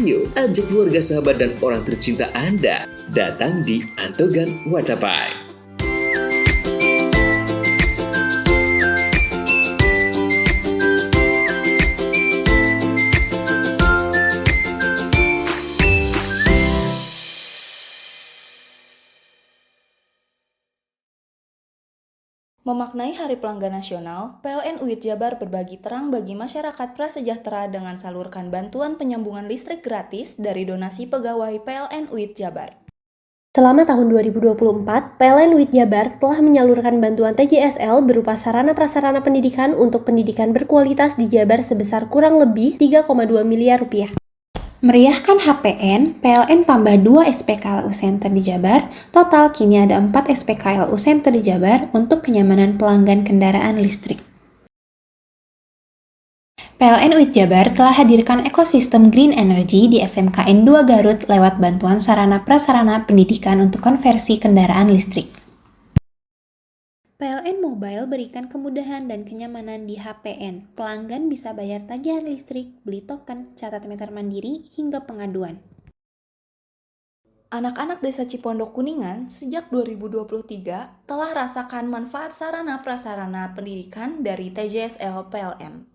Ayo, ajak keluarga, sahabat, dan orang tercinta Anda datang di Andokan Waterpark. Memaknai Hari Pelanggan Nasional, PLN UIT Jabar berbagi terang bagi masyarakat prasejahtera dengan salurkan bantuan penyambungan listrik gratis dari donasi pegawai PLN UIT Jabar. Selama tahun 2024, PLN WIT Jabar telah menyalurkan bantuan TJSL berupa sarana prasarana pendidikan untuk pendidikan berkualitas di Jabar sebesar kurang lebih 3,2 miliar rupiah. Meriahkan HPN, PLN tambah 2 SPKLU Center di Jabar, total kini ada 4 SPKLU Center di Jabar untuk kenyamanan pelanggan kendaraan listrik. PLN WIT Jabar telah hadirkan ekosistem Green Energy di SMKN 2 Garut lewat bantuan sarana prasarana pendidikan untuk konversi kendaraan listrik. PLN Mobile berikan kemudahan dan kenyamanan di HPN. Pelanggan bisa bayar tagihan listrik, beli token, catat meter mandiri, hingga pengaduan. Anak-anak Desa Cipondok Kuningan sejak 2023 telah rasakan manfaat sarana prasarana pendidikan dari TJSL PLN.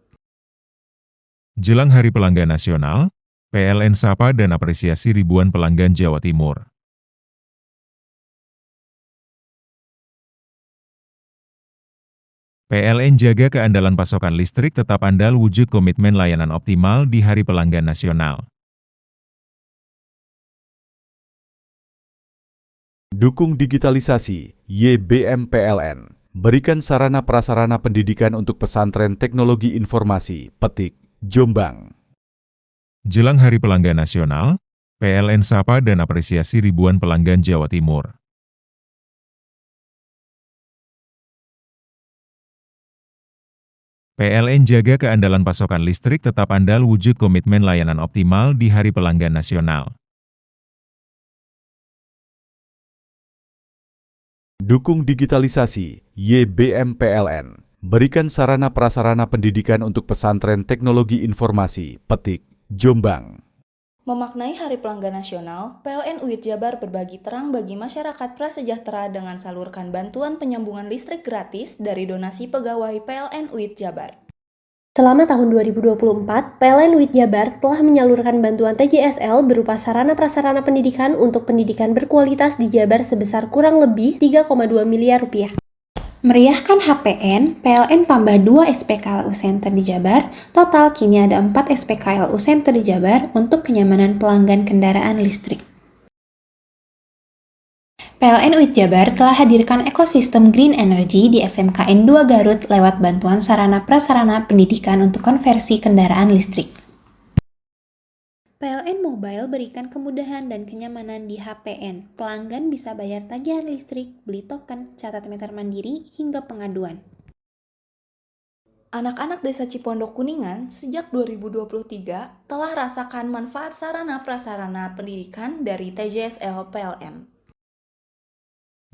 Jelang Hari Pelanggan Nasional, PLN sapa dan apresiasi ribuan pelanggan Jawa Timur. PLN jaga keandalan pasokan listrik tetap andal wujud komitmen layanan optimal di Hari Pelanggan Nasional. Dukung digitalisasi, YBM PLN. Berikan sarana prasarana pendidikan untuk pesantren teknologi informasi, Petik, Jombang. Jelang Hari Pelanggan Nasional, PLN sapa dan apresiasi ribuan pelanggan Jawa Timur. PLN jaga keandalan pasokan listrik tetap andal wujud komitmen layanan optimal di Hari Pelanggan Nasional. Dukung digitalisasi, YBM PLN. Berikan sarana prasarana pendidikan untuk pesantren teknologi informasi, Petik, Jombang. Memaknai Hari Pelanggan Nasional, PLN WIT Jabar berbagi terang bagi masyarakat prasejahtera dengan salurkan bantuan penyambungan listrik gratis dari donasi pegawai PLN WIT Jabar. Selama tahun 2024, PLN WIT Jabar telah menyalurkan bantuan TJSL berupa sarana prasarana pendidikan untuk pendidikan berkualitas di Jabar sebesar kurang lebih 3,2 miliar rupiah. Meriahkan HPN, PLN tambah 2 SPKLU Center di Jabar, total kini ada 4 SPKLU Center di Jabar untuk kenyamanan pelanggan kendaraan listrik. PLN WIT Jabar telah hadirkan ekosistem Green Energy di SMKN 2 Garut lewat bantuan sarana prasarana pendidikan untuk konversi kendaraan listrik. PLN Mobile berikan kemudahan dan kenyamanan di HPN. Pelanggan bisa bayar tagihan listrik, beli token, catat meter mandiri, hingga pengaduan. Anak-anak Desa Cipondok Kuningan sejak 2023 telah rasakan manfaat sarana prasarana pendidikan dari TJSL PLN.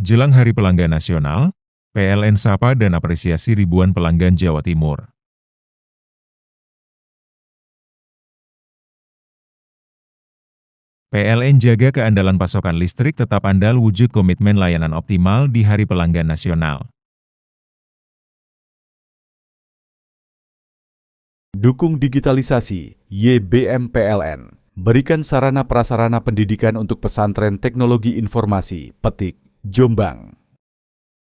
Jelang Hari Pelanggan Nasional, PLN sapa dan apresiasi ribuan pelanggan Jawa Timur. PLN jaga keandalan pasokan listrik tetap andal wujud komitmen layanan optimal di Hari Pelanggan Nasional. Dukung digitalisasi, YBM PLN. Berikan sarana prasarana pendidikan untuk pesantren teknologi informasi, Petik, Jombang.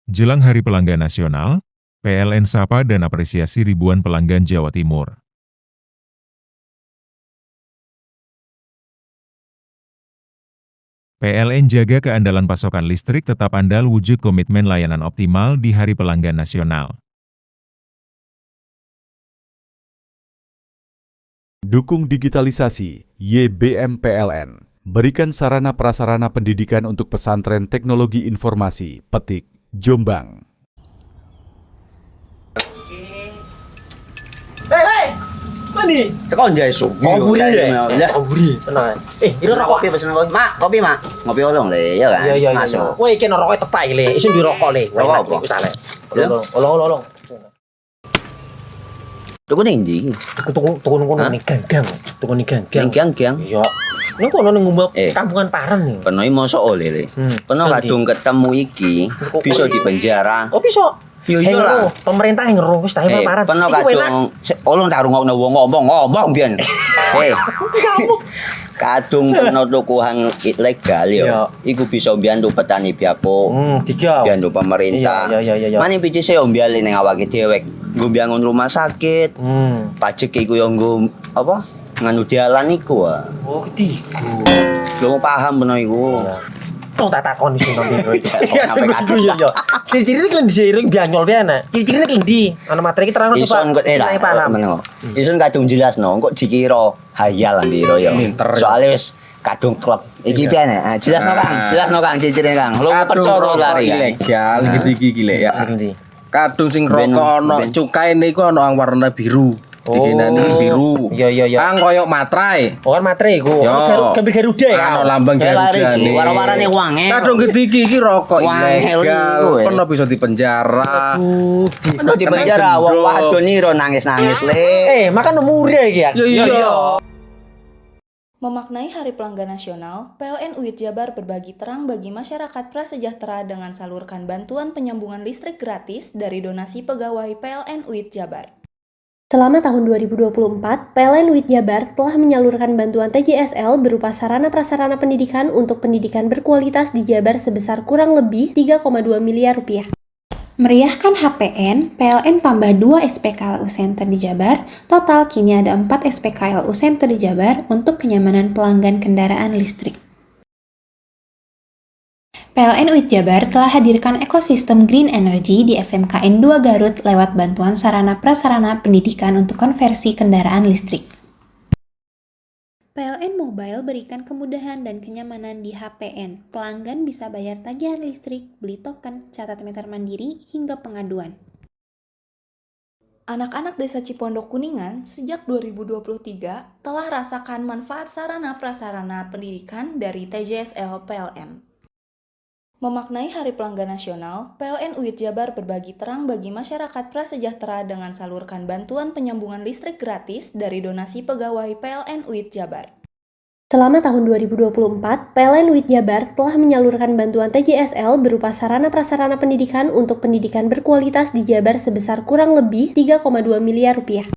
Jelang Hari Pelanggan Nasional, PLN sapa dan apresiasi ribuan pelanggan Jawa Timur. PLN jaga keandalan pasokan listrik tetap andal wujud komitmen layanan optimal di Hari Pelanggan Nasional. Dukung digitalisasi, YBM PLN. Berikan sarana prasarana pendidikan untuk pesantren teknologi informasi, Petik, Jombang. Hei! Mandi. Tekan jaya su. Koburi ya. Koburi. Tenang. Ini rokok. Kopi pesen kopi. Mak, kopi mak. Ngopi olong le, ya kan? Iya. Masuk. Kowe iki rokok tepak iki le. Isun dirokok le. Rokok apa? Wis ale. Olong. Tuku ning ndi? Tuku ning ganggang. Tuku ning ganggang. Ning gang-gang. Iya. Ning kono ning ngumbar kampungan Paren nih. Penoi mosok oleh le. Peno kadung ketemu iki bisa dipenjara. Oh bisa. Yo iya lah. Pemerintah yang ngeruh wis tahe Paren. Peno kadung olong tak rungokno wong ngomong biyen. Kadung peno tuku hang ilegal yo. Iku bisa mbiyantu petani biapo. Mbiyantu pemerintah. Iya. Mane picise yo mbiale ning awake dhewe. Nggo mbiyangun rumah sakit. Pajak iku yo nggo apa? Nganu dalan iku. Oh, ketiku. Lu paham peno iku. Tong tak takon sing nang biro iki. Ya sing kudu yo. Ciri-cirine klendi seiring bianyol piye Ciri-cirine klendi. Ana materi iki terang Ison kok paham. Ison kadung jelasno, kok dikira hayal lan biro yo. Soale wis kadung klub. Iki piye nek? Jelasno Kang, ciri-cirine Kang. Lu percaya lari ilegal iki lek ya. Kadung sing rokok ana cukaine iku ana warna biru. Dikenani biru. Iya. Kang koyo materai. Oh kan materai iku. Gambar Garuda ya. Ana lambang Garuda. Warna-warnane wange. Kadung gede iki rokok ilegal. Pernah bisa dipenjara. Aduh, dipenjara wong wadon niro nangis-nangis le. Makan umur iki ya. Iya. Memaknai Hari Pelanggan Nasional, PLN UIT Jabar berbagi terang bagi masyarakat prasejahtera dengan salurkan bantuan penyambungan listrik gratis dari donasi pegawai PLN UIT Jabar. Selama tahun 2024, PLN UIT Jabar telah menyalurkan bantuan TJSL berupa sarana-prasarana pendidikan untuk pendidikan berkualitas di Jabar sebesar kurang lebih 3,2 miliar rupiah. Meriahkan HPN, PLN tambah 2 SPKLU Center di Jabar, total kini ada 4 SPKLU Center di Jabar untuk kenyamanan pelanggan kendaraan listrik. PLN UIT Jabar telah hadirkan ekosistem Green Energy di SMKN 2 Garut lewat bantuan sarana-prasarana pendidikan untuk konversi kendaraan listrik. PLN Mobile berikan kemudahan dan kenyamanan di HPN. Pelanggan bisa bayar tagihan listrik, beli token, catat meter mandiri, hingga pengaduan. Anak-anak Desa Cipondok Kuningan sejak 2023 telah rasakan manfaat sarana-prasarana pendidikan dari TJSL PLN. Memaknai Hari Pelanggan Nasional, PLN UIT Jabar berbagi terang bagi masyarakat prasejahtera dengan salurkan bantuan penyambungan listrik gratis dari donasi pegawai PLN UIT Jabar. Selama tahun 2024, PLN UIT Jabar telah menyalurkan bantuan TJSL berupa sarana-prasarana pendidikan untuk pendidikan berkualitas di Jabar sebesar kurang lebih 3,2 miliar rupiah.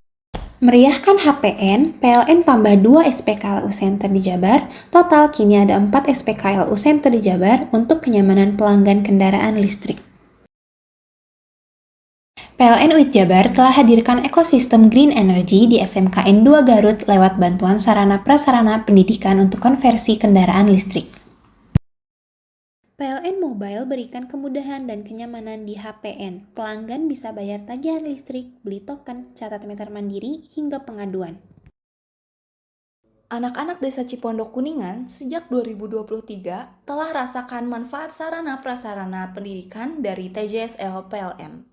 Meriahkan HPN, PLN tambah 2 SPKLU Center di Jabar, total kini ada 4 SPKLU Center di Jabar untuk kenyamanan pelanggan kendaraan listrik. PLN UIT Jabar telah hadirkan ekosistem Green Energy di SMKN 2 Garut lewat bantuan sarana-prasarana pendidikan untuk konversi kendaraan listrik. PLN Mobile berikan kemudahan dan kenyamanan di HPN. Pelanggan bisa bayar tagihan listrik, beli token, catat meter mandiri, hingga pengaduan. Anak-anak Desa Cipondok Kuningan sejak 2023 telah rasakan manfaat sarana-prasarana pendidikan dari TJSL PLN.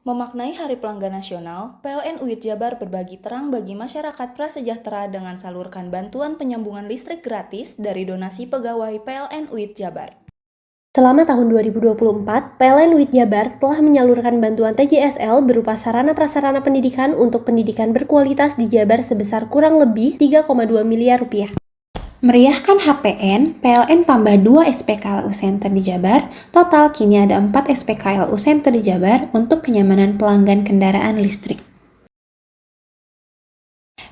Memaknai Hari Pelanggan Nasional, PLN UIT Jabar berbagi terang bagi masyarakat prasejahtera dengan salurkan bantuan penyambungan listrik gratis dari donasi pegawai PLN UIT Jabar. Selama tahun 2024, PLN UIT Jabar telah menyalurkan bantuan TJSL berupa sarana-prasarana pendidikan untuk pendidikan berkualitas di Jabar sebesar kurang lebih 3,2 miliar rupiah. Meriahkan HPN, PLN tambah 2 SPKLU Center di Jabar, total kini ada 4 SPKLU Center di Jabar untuk kenyamanan pelanggan kendaraan listrik.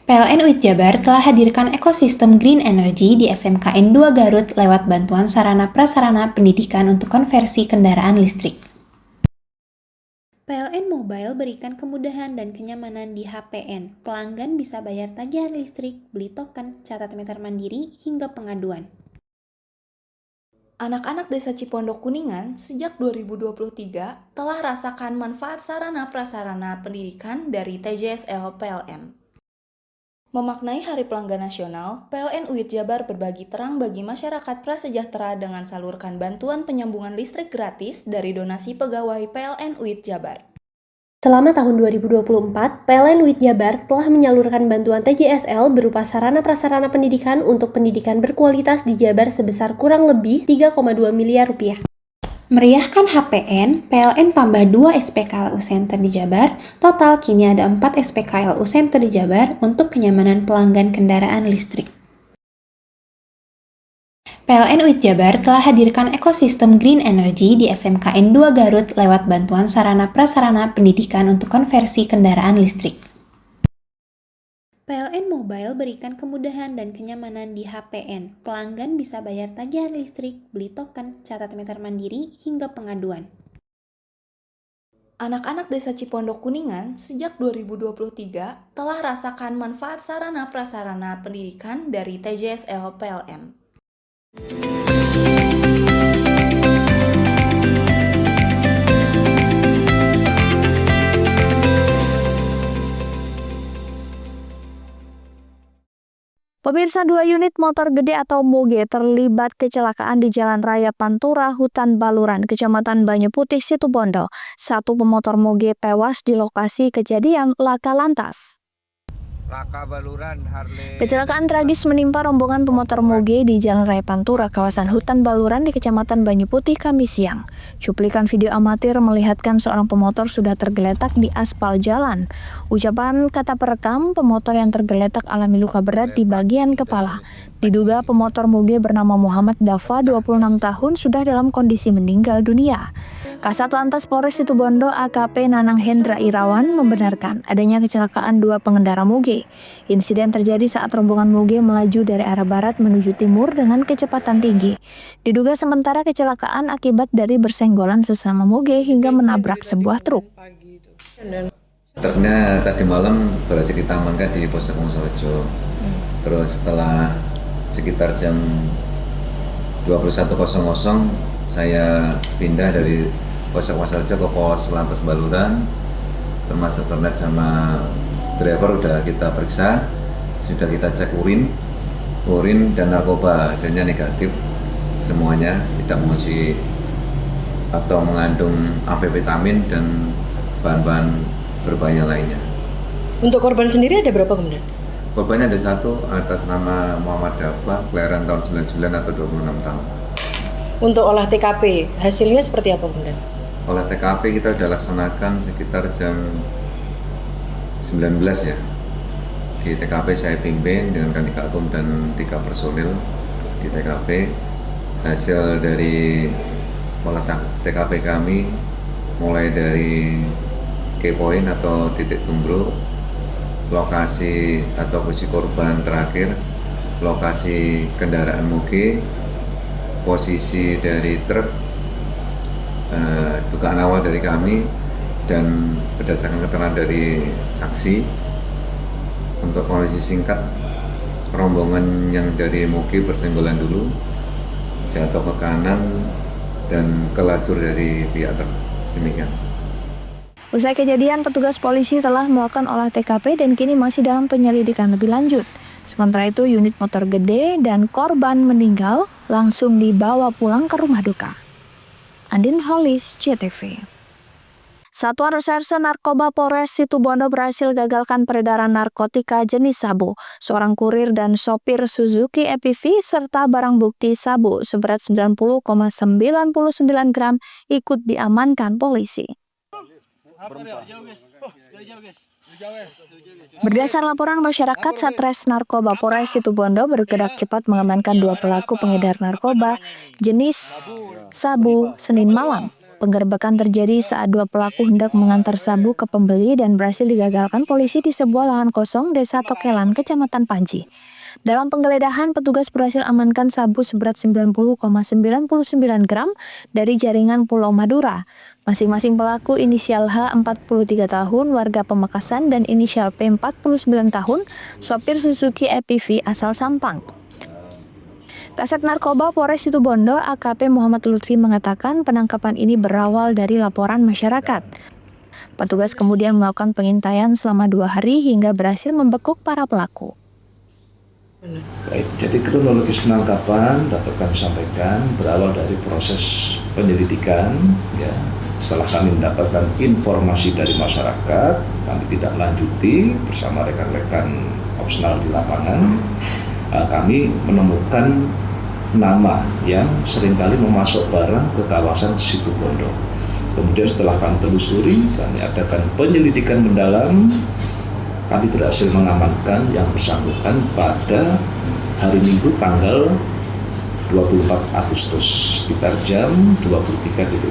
PLN UIT Jabar telah hadirkan ekosistem Green Energy di SMKN 2 Garut lewat bantuan sarana-prasarana pendidikan untuk konversi kendaraan listrik. PLN Mobile berikan kemudahan dan kenyamanan di HPN. Pelanggan bisa bayar tagihan listrik, beli token, catat meter mandiri, hingga pengaduan. Anak-anak Desa Cipondok Kuningan sejak 2023 telah rasakan manfaat sarana-prasarana pendidikan dari TJSL PLN. Memaknai Hari Pelanggan Nasional, PLN UIT Jabar berbagi terang bagi masyarakat prasejahtera dengan salurkan bantuan penyambungan listrik gratis dari donasi pegawai PLN UIT Jabar. Selama tahun 2024, PLN UIT Jabar telah menyalurkan bantuan TJSL berupa sarana-prasarana pendidikan untuk pendidikan berkualitas di Jabar sebesar kurang lebih 3,2 miliar rupiah. Meriahkan HPN, PLN tambah 2 SPKLU Center di Jabar, total kini ada 4 SPKLU Center di Jabar untuk kenyamanan pelanggan kendaraan listrik. PLN UIT Jabar telah hadirkan ekosistem Green Energy di SMKN 2 Garut lewat bantuan sarana-prasarana pendidikan untuk konversi kendaraan listrik. PLN Mobile berikan kemudahan dan kenyamanan di HPN. Pelanggan bisa bayar tagihan listrik, beli token, catat meter mandiri, hingga pengaduan. Anak-anak Desa Cipondok Kuningan sejak 2023 telah rasakan manfaat sarana-prasarana pendidikan dari TJSL PLN. Pemirsa, 2 unit motor gede atau moge terlibat kecelakaan di Jalan Raya Pantura, Hutan Baluran, Kecamatan Banyu Putih, Situbondo. 1 pemotor moge tewas di lokasi kejadian laka lantas. Kecelakaan tragis menimpa rombongan pemotor moge di Jalan Raya Pantura, kawasan Hutan Baluran di Kecamatan Banyu Putih, Kamis siang. Cuplikan video amatir melihatkan seorang pemotor sudah tergeletak di aspal jalan. Ucapan kata perekam, pemotor yang tergeletak alami luka berat di bagian kepala. Diduga pemotor moge bernama Muhammad Dafa, 26 tahun, sudah dalam kondisi meninggal dunia. Kasat Lantas Polres Situbondo AKP Nanang Hendra Irawan membenarkan adanya kecelakaan 2 pengendara moge. Insiden terjadi saat rombongan moge melaju dari arah barat menuju timur dengan kecepatan tinggi. Diduga sementara kecelakaan akibat dari bersenggolan sesama moge hingga menabrak sebuah truk. Truknya tadi malam berhasil kita amankan di Polsek Wonosorejo. Terus setelah sekitar jam 21.00 saya pindah dari Polsek Wonosorejo ke Pos Lantas Baluran, termasuk kernet sama driver udah kita periksa, sudah kita cek urin dan narkoba, hasilnya negatif semuanya, tidak menguji atau mengandung amfetamin dan bahan-bahan berbahaya lainnya. Untuk korban sendiri ada berapa kemudian? Korbannya ada 1 atas nama Muhammad Dafa, kelahiran tahun 99 atau 26 tahun. Untuk olah TKP, hasilnya seperti apa kemudian? Olah TKP kita sudah laksanakan sekitar jam 19 ya. Di TKP saya pimpin dengan Kanit Akum dan 3 personil di TKP. Hasil dari olah TKP kami mulai dari key point atau titik tumbruk, lokasi atau posisi korban terakhir, lokasi kendaraan moge, posisi dari truk, dugaan awal dari kami, dan berdasarkan keterangan dari saksi. Untuk kondisi singkat, rombongan yang dari moge bersenggolan dulu, jatuh ke kanan dan ke lajur dari pihak truk. Demikian. Usai kejadian, petugas polisi telah melakukan olah TKP dan kini masih dalam penyelidikan lebih lanjut. Sementara itu, unit motor gede dan korban meninggal langsung dibawa pulang ke rumah duka. Andin Holis, JTV. Satuan Reserse Narkoba Polres Situbondo berhasil gagalkan peredaran narkotika jenis sabu. Seorang kurir dan sopir Suzuki EPV serta barang bukti sabu seberat 90,99 gram ikut diamankan polisi. Berdasar laporan masyarakat, Satres Narkoba Polres Situbondo bergerak cepat mengamankan 2 pelaku pengedar narkoba jenis sabu Senin malam. Penggerbekan terjadi saat 2 pelaku hendak mengantar sabu ke pembeli dan berhasil digagalkan polisi di sebuah lahan kosong Desa Tokelan, Kecamatan Panji. Dalam penggeledahan, petugas berhasil amankan sabu seberat 90,99 gram dari jaringan Pulau Madura. Masing-masing pelaku inisial H 43 tahun, warga Pamekasan, dan inisial P 49 tahun, sopir Suzuki EPV asal Sampang. Kasat Narkoba Polres Situbondo AKP Muhammad Lutfi mengatakan penangkapan ini berawal dari laporan masyarakat. Petugas kemudian melakukan pengintaian selama 2 hari hingga berhasil membekuk para pelaku. Baik, jadi kronologis penangkapan dapat kami sampaikan berawal dari proses penyelidikan. Ya, setelah kami mendapatkan informasi dari masyarakat, kami tidak lanjuti bersama rekan-rekan opsional di lapangan. Kami menemukan nama yang seringkali memasuk barang ke kawasan Situbondo. Kemudian setelah kami telusuri, kami adakan penyelidikan mendalam. Kami berhasil mengamankan yang bersangkutan pada hari Minggu tanggal 24 Agustus sekitar jam 23.00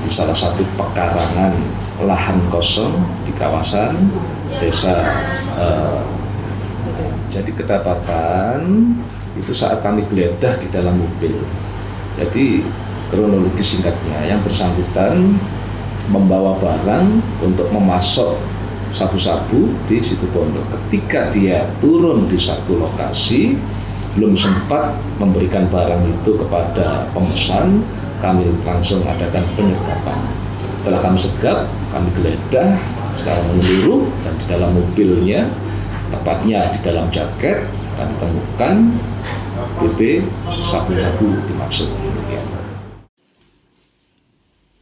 di salah satu pekarangan lahan kosong di kawasan desa. Jadi kedapatan itu saat kami geledah di dalam mobil. Jadi kronologi singkatnya, yang bersangkutan membawa barang untuk memasok sabu-sabu di Situbondo. Ketika dia turun di satu lokasi, belum sempat memberikan barang itu kepada pemesan, kami langsung adakan penyergapan. Setelah kami segap, kami geledah secara menyeluruh dan di dalam mobilnya Tepatnya di dalam jaket kami temukan BB sabu-sabu dimaksud.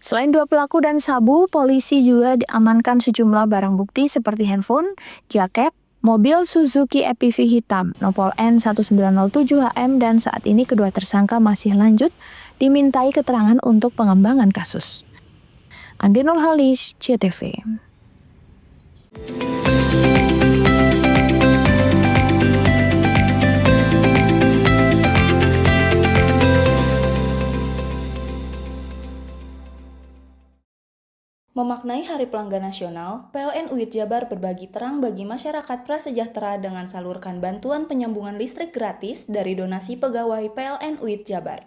Selain 2 pelaku dan sabu, polisi juga diamankan sejumlah barang bukti seperti handphone, jaket, mobil Suzuki EPV hitam, nopol N1907HM, dan saat ini kedua tersangka masih lanjut dimintai keterangan untuk pengembangan kasus. Andi Nurhalis, CTV. Memaknai Hari Pelanggan Nasional, PLN UIT Jabar berbagi terang bagi masyarakat prasejahtera dengan salurkan bantuan penyambungan listrik gratis dari donasi pegawai PLN UIT Jabar.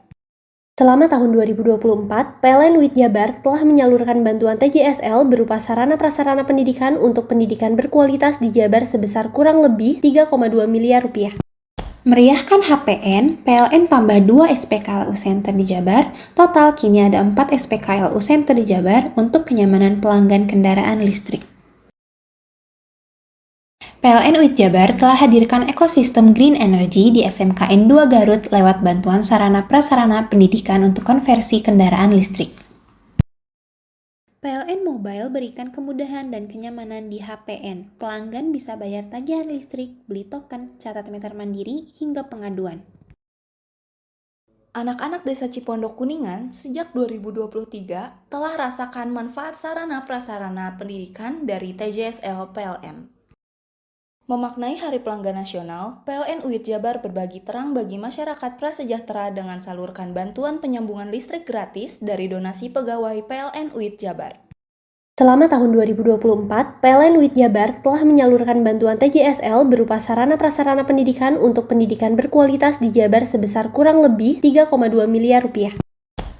Selama tahun 2024, PLN UIT Jabar telah menyalurkan bantuan TJSL berupa sarana-prasarana pendidikan untuk pendidikan berkualitas di Jabar sebesar kurang lebih 3,2 miliar rupiah. Meriahkan HPN, PLN tambah 2 SPKLU Center di Jabar, total kini ada 4 SPKLU Center di Jabar untuk kenyamanan pelanggan kendaraan listrik. PLN UIT Jabar telah hadirkan ekosistem Green Energy di SMKN 2 Garut lewat bantuan sarana-prasarana pendidikan untuk konversi kendaraan listrik. PLN Mobile berikan kemudahan dan kenyamanan di HPN. Pelanggan bisa bayar tagihan listrik, beli token, catat meter mandiri, hingga pengaduan. Anak-anak Desa Cipondok Kuningan sejak 2023 telah rasakan manfaat sarana-prasarana pendidikan dari TJSL PLN. Memaknai Hari Pelanggan Nasional, PLN UIT Jabar berbagi terang bagi masyarakat prasejahtera dengan salurkan bantuan penyambungan listrik gratis dari donasi pegawai PLN UIT Jabar. Selama tahun 2024, PLN UIT Jabar telah menyalurkan bantuan TJSL berupa sarana-prasarana pendidikan untuk pendidikan berkualitas di Jabar sebesar kurang lebih 3,2 miliar rupiah.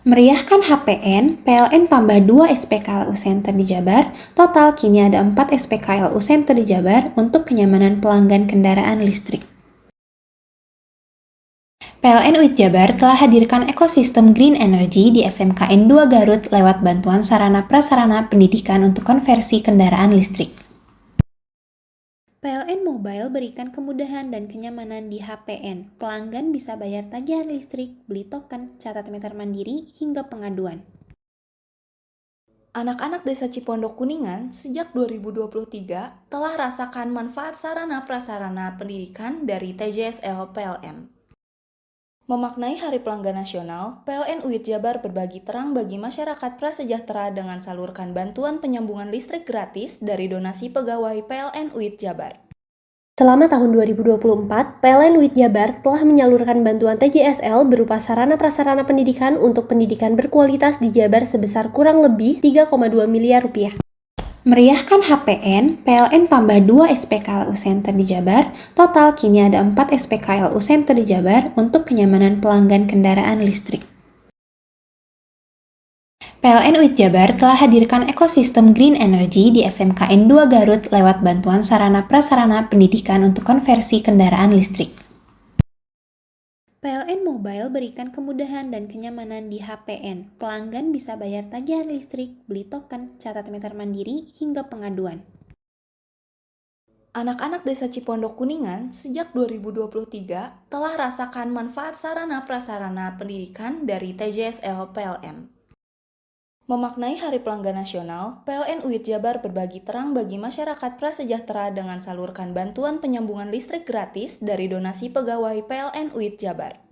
Meriahkan HPN, PLN tambah 2 SPKLU Center di Jabar, total kini ada 4 SPKLU Center di Jabar untuk kenyamanan pelanggan kendaraan listrik. PLN UIT Jabar telah hadirkan ekosistem Green Energy di SMKN 2 Garut lewat bantuan sarana-prasarana pendidikan untuk konversi kendaraan listrik. PLN Mobile berikan kemudahan dan kenyamanan di HPN. Pelanggan bisa bayar tagihan listrik, beli token, catat meter mandiri, hingga pengaduan. Anak-anak Desa Cipondok Kuningan sejak 2023 telah rasakan manfaat sarana-prasarana pendidikan dari TJSL PLN. Memaknai Hari Pelanggan Nasional, PLN UIT Jabar berbagi terang bagi masyarakat prasejahtera dengan salurkan bantuan penyambungan listrik gratis dari donasi pegawai PLN UIT Jabar. Selama tahun 2024, PLN UIT Jabar telah menyalurkan bantuan TJSL berupa sarana-prasarana pendidikan untuk pendidikan berkualitas di Jabar sebesar kurang lebih 3,2 miliar rupiah. Meriahkan HPN, PLN tambah 2 SPKLU Center di Jabar, total kini ada 4 SPKLU Center di Jabar untuk kenyamanan pelanggan kendaraan listrik. PLN UIT Jabar telah hadirkan ekosistem Green Energy di SMKN 2 Garut lewat bantuan sarana-prasarana pendidikan untuk konversi kendaraan listrik. PLN Mobile berikan kemudahan dan kenyamanan di HPN. Pelanggan bisa bayar tagihan listrik, beli token, catat meter mandiri, hingga pengaduan. Anak-anak Desa Cipondok Kuningan sejak 2023 telah rasakan manfaat sarana-prasarana pendidikan dari TJSL PLN. Memaknai Hari Pelanggan Nasional, PLN UIT Jabar berbagi terang bagi masyarakat prasejahtera dengan salurkan bantuan penyambungan listrik gratis dari donasi pegawai PLN UIT Jabar.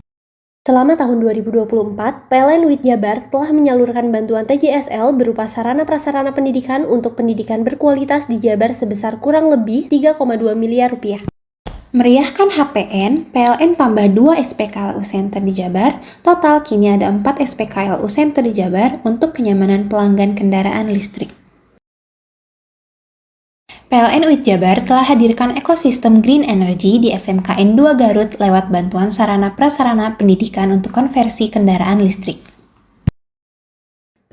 Selama tahun 2024, PLN UIT Jabar telah menyalurkan bantuan TJSL berupa sarana-prasarana pendidikan untuk pendidikan berkualitas di Jabar sebesar kurang lebih 3,2 miliar rupiah. Meriahkan HPN, PLN tambah 2 SPKLU Center di Jabar, total kini ada 4 SPKLU Center di Jabar untuk kenyamanan pelanggan kendaraan listrik. PLN UIT Jabar telah hadirkan ekosistem Green Energy di SMKN 2 Garut lewat bantuan sarana-prasarana pendidikan untuk konversi kendaraan listrik.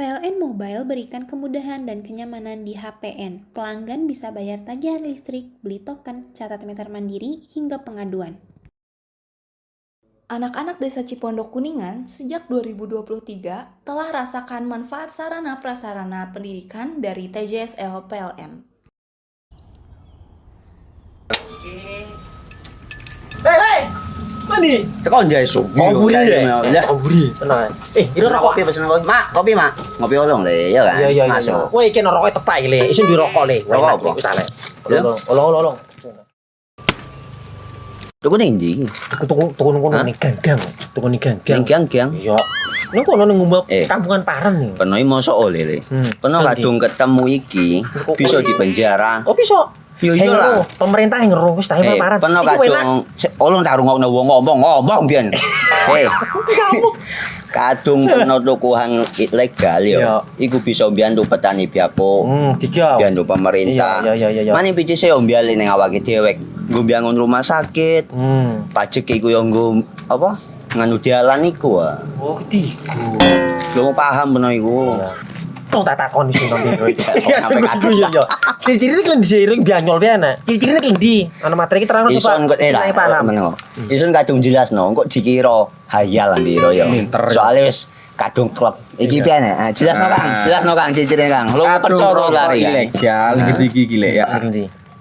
PLN Mobile berikan kemudahan dan kenyamanan di HPN. Pelanggan bisa bayar tagihan listrik, beli token, catat meter mandiri, hingga pengaduan. Anak-anak Desa Cipondok Kuningan sejak 2023 telah rasakan manfaat sarana-prasarana pendidikan dari TJSL PLN. Hei, mandi. Tekan jaya subuh. Komburi deh. Ya. Komburi, tenang. Ini rokok. Kopi pesen kopi. Mak, kopi mak. Ngopi olong le, ya kan? Iya. Masuk. Woi, iki rokok tepak le. Isin dirokok le. Rokok apa? Wis ale. Ya. Olong. Tuku ning ndi? Tuku ngono ning gang. Tuku ning gang. Ning gang. Iya. Ning kono ning ngumba kampungan Paren nih. Peno iki mosok oleh le. Peno kadung ketemu iki bisa dipenjara. Oh, bisa. Yo iya lah. Pemerintah yang ngeru wis tahe Paren. Peno kadung olong tak rungokno wong ngomong biyen. Kadung peno tuku hang ilegal yo. Iku bisa mbiyantu petani biako. Mbiyantu pemerintah. Iya. Mane pici se mbiale ning awake dhewek. Nggo mbiangun rumah sakit. Pajak iku yo nggo apa? Nganu dalan iku. Oh, ketiku. Lu paham peno iku. Tong tak takon iso nang kowe. Ya sampe yo. Ciri-cirine klendi seiring bianyol piye Ciri-cirine klendi. Ana materi iki terang coba. Ison kok meneng. Ison kadung jelasno kok dikira hayal ndiro yo. Soale wis kadung klub. Iki piye nek? Jelasno Kang ciri-cirine Kang. Lu percaya lari ilegal iki lek ya.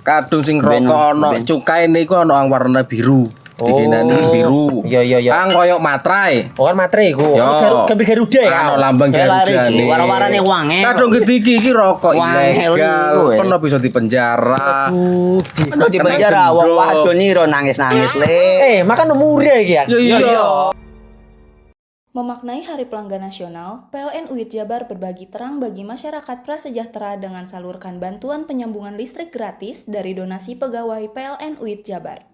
Kadung sing rokok ana cukaine iku ana warna biru. Dikenani biru. Iya. Kang koyo matrai. Oh kan matrai iku. Gambar Garuda ya. Ana lambang Garuda iki. Warna-warnane wange. Kadung iki rokok ilegal. Pernah bisa dipenjara. Pernah dipenjara wong wadon iro nangis-nangis le. Makan umure iki ya. Iya. Memaknai Hari Pelanggan Nasional, PLN UIT Jabar berbagi terang bagi masyarakat prasejahtera dengan salurkan bantuan penyambungan listrik gratis dari donasi pegawai PLN UIT Jabar.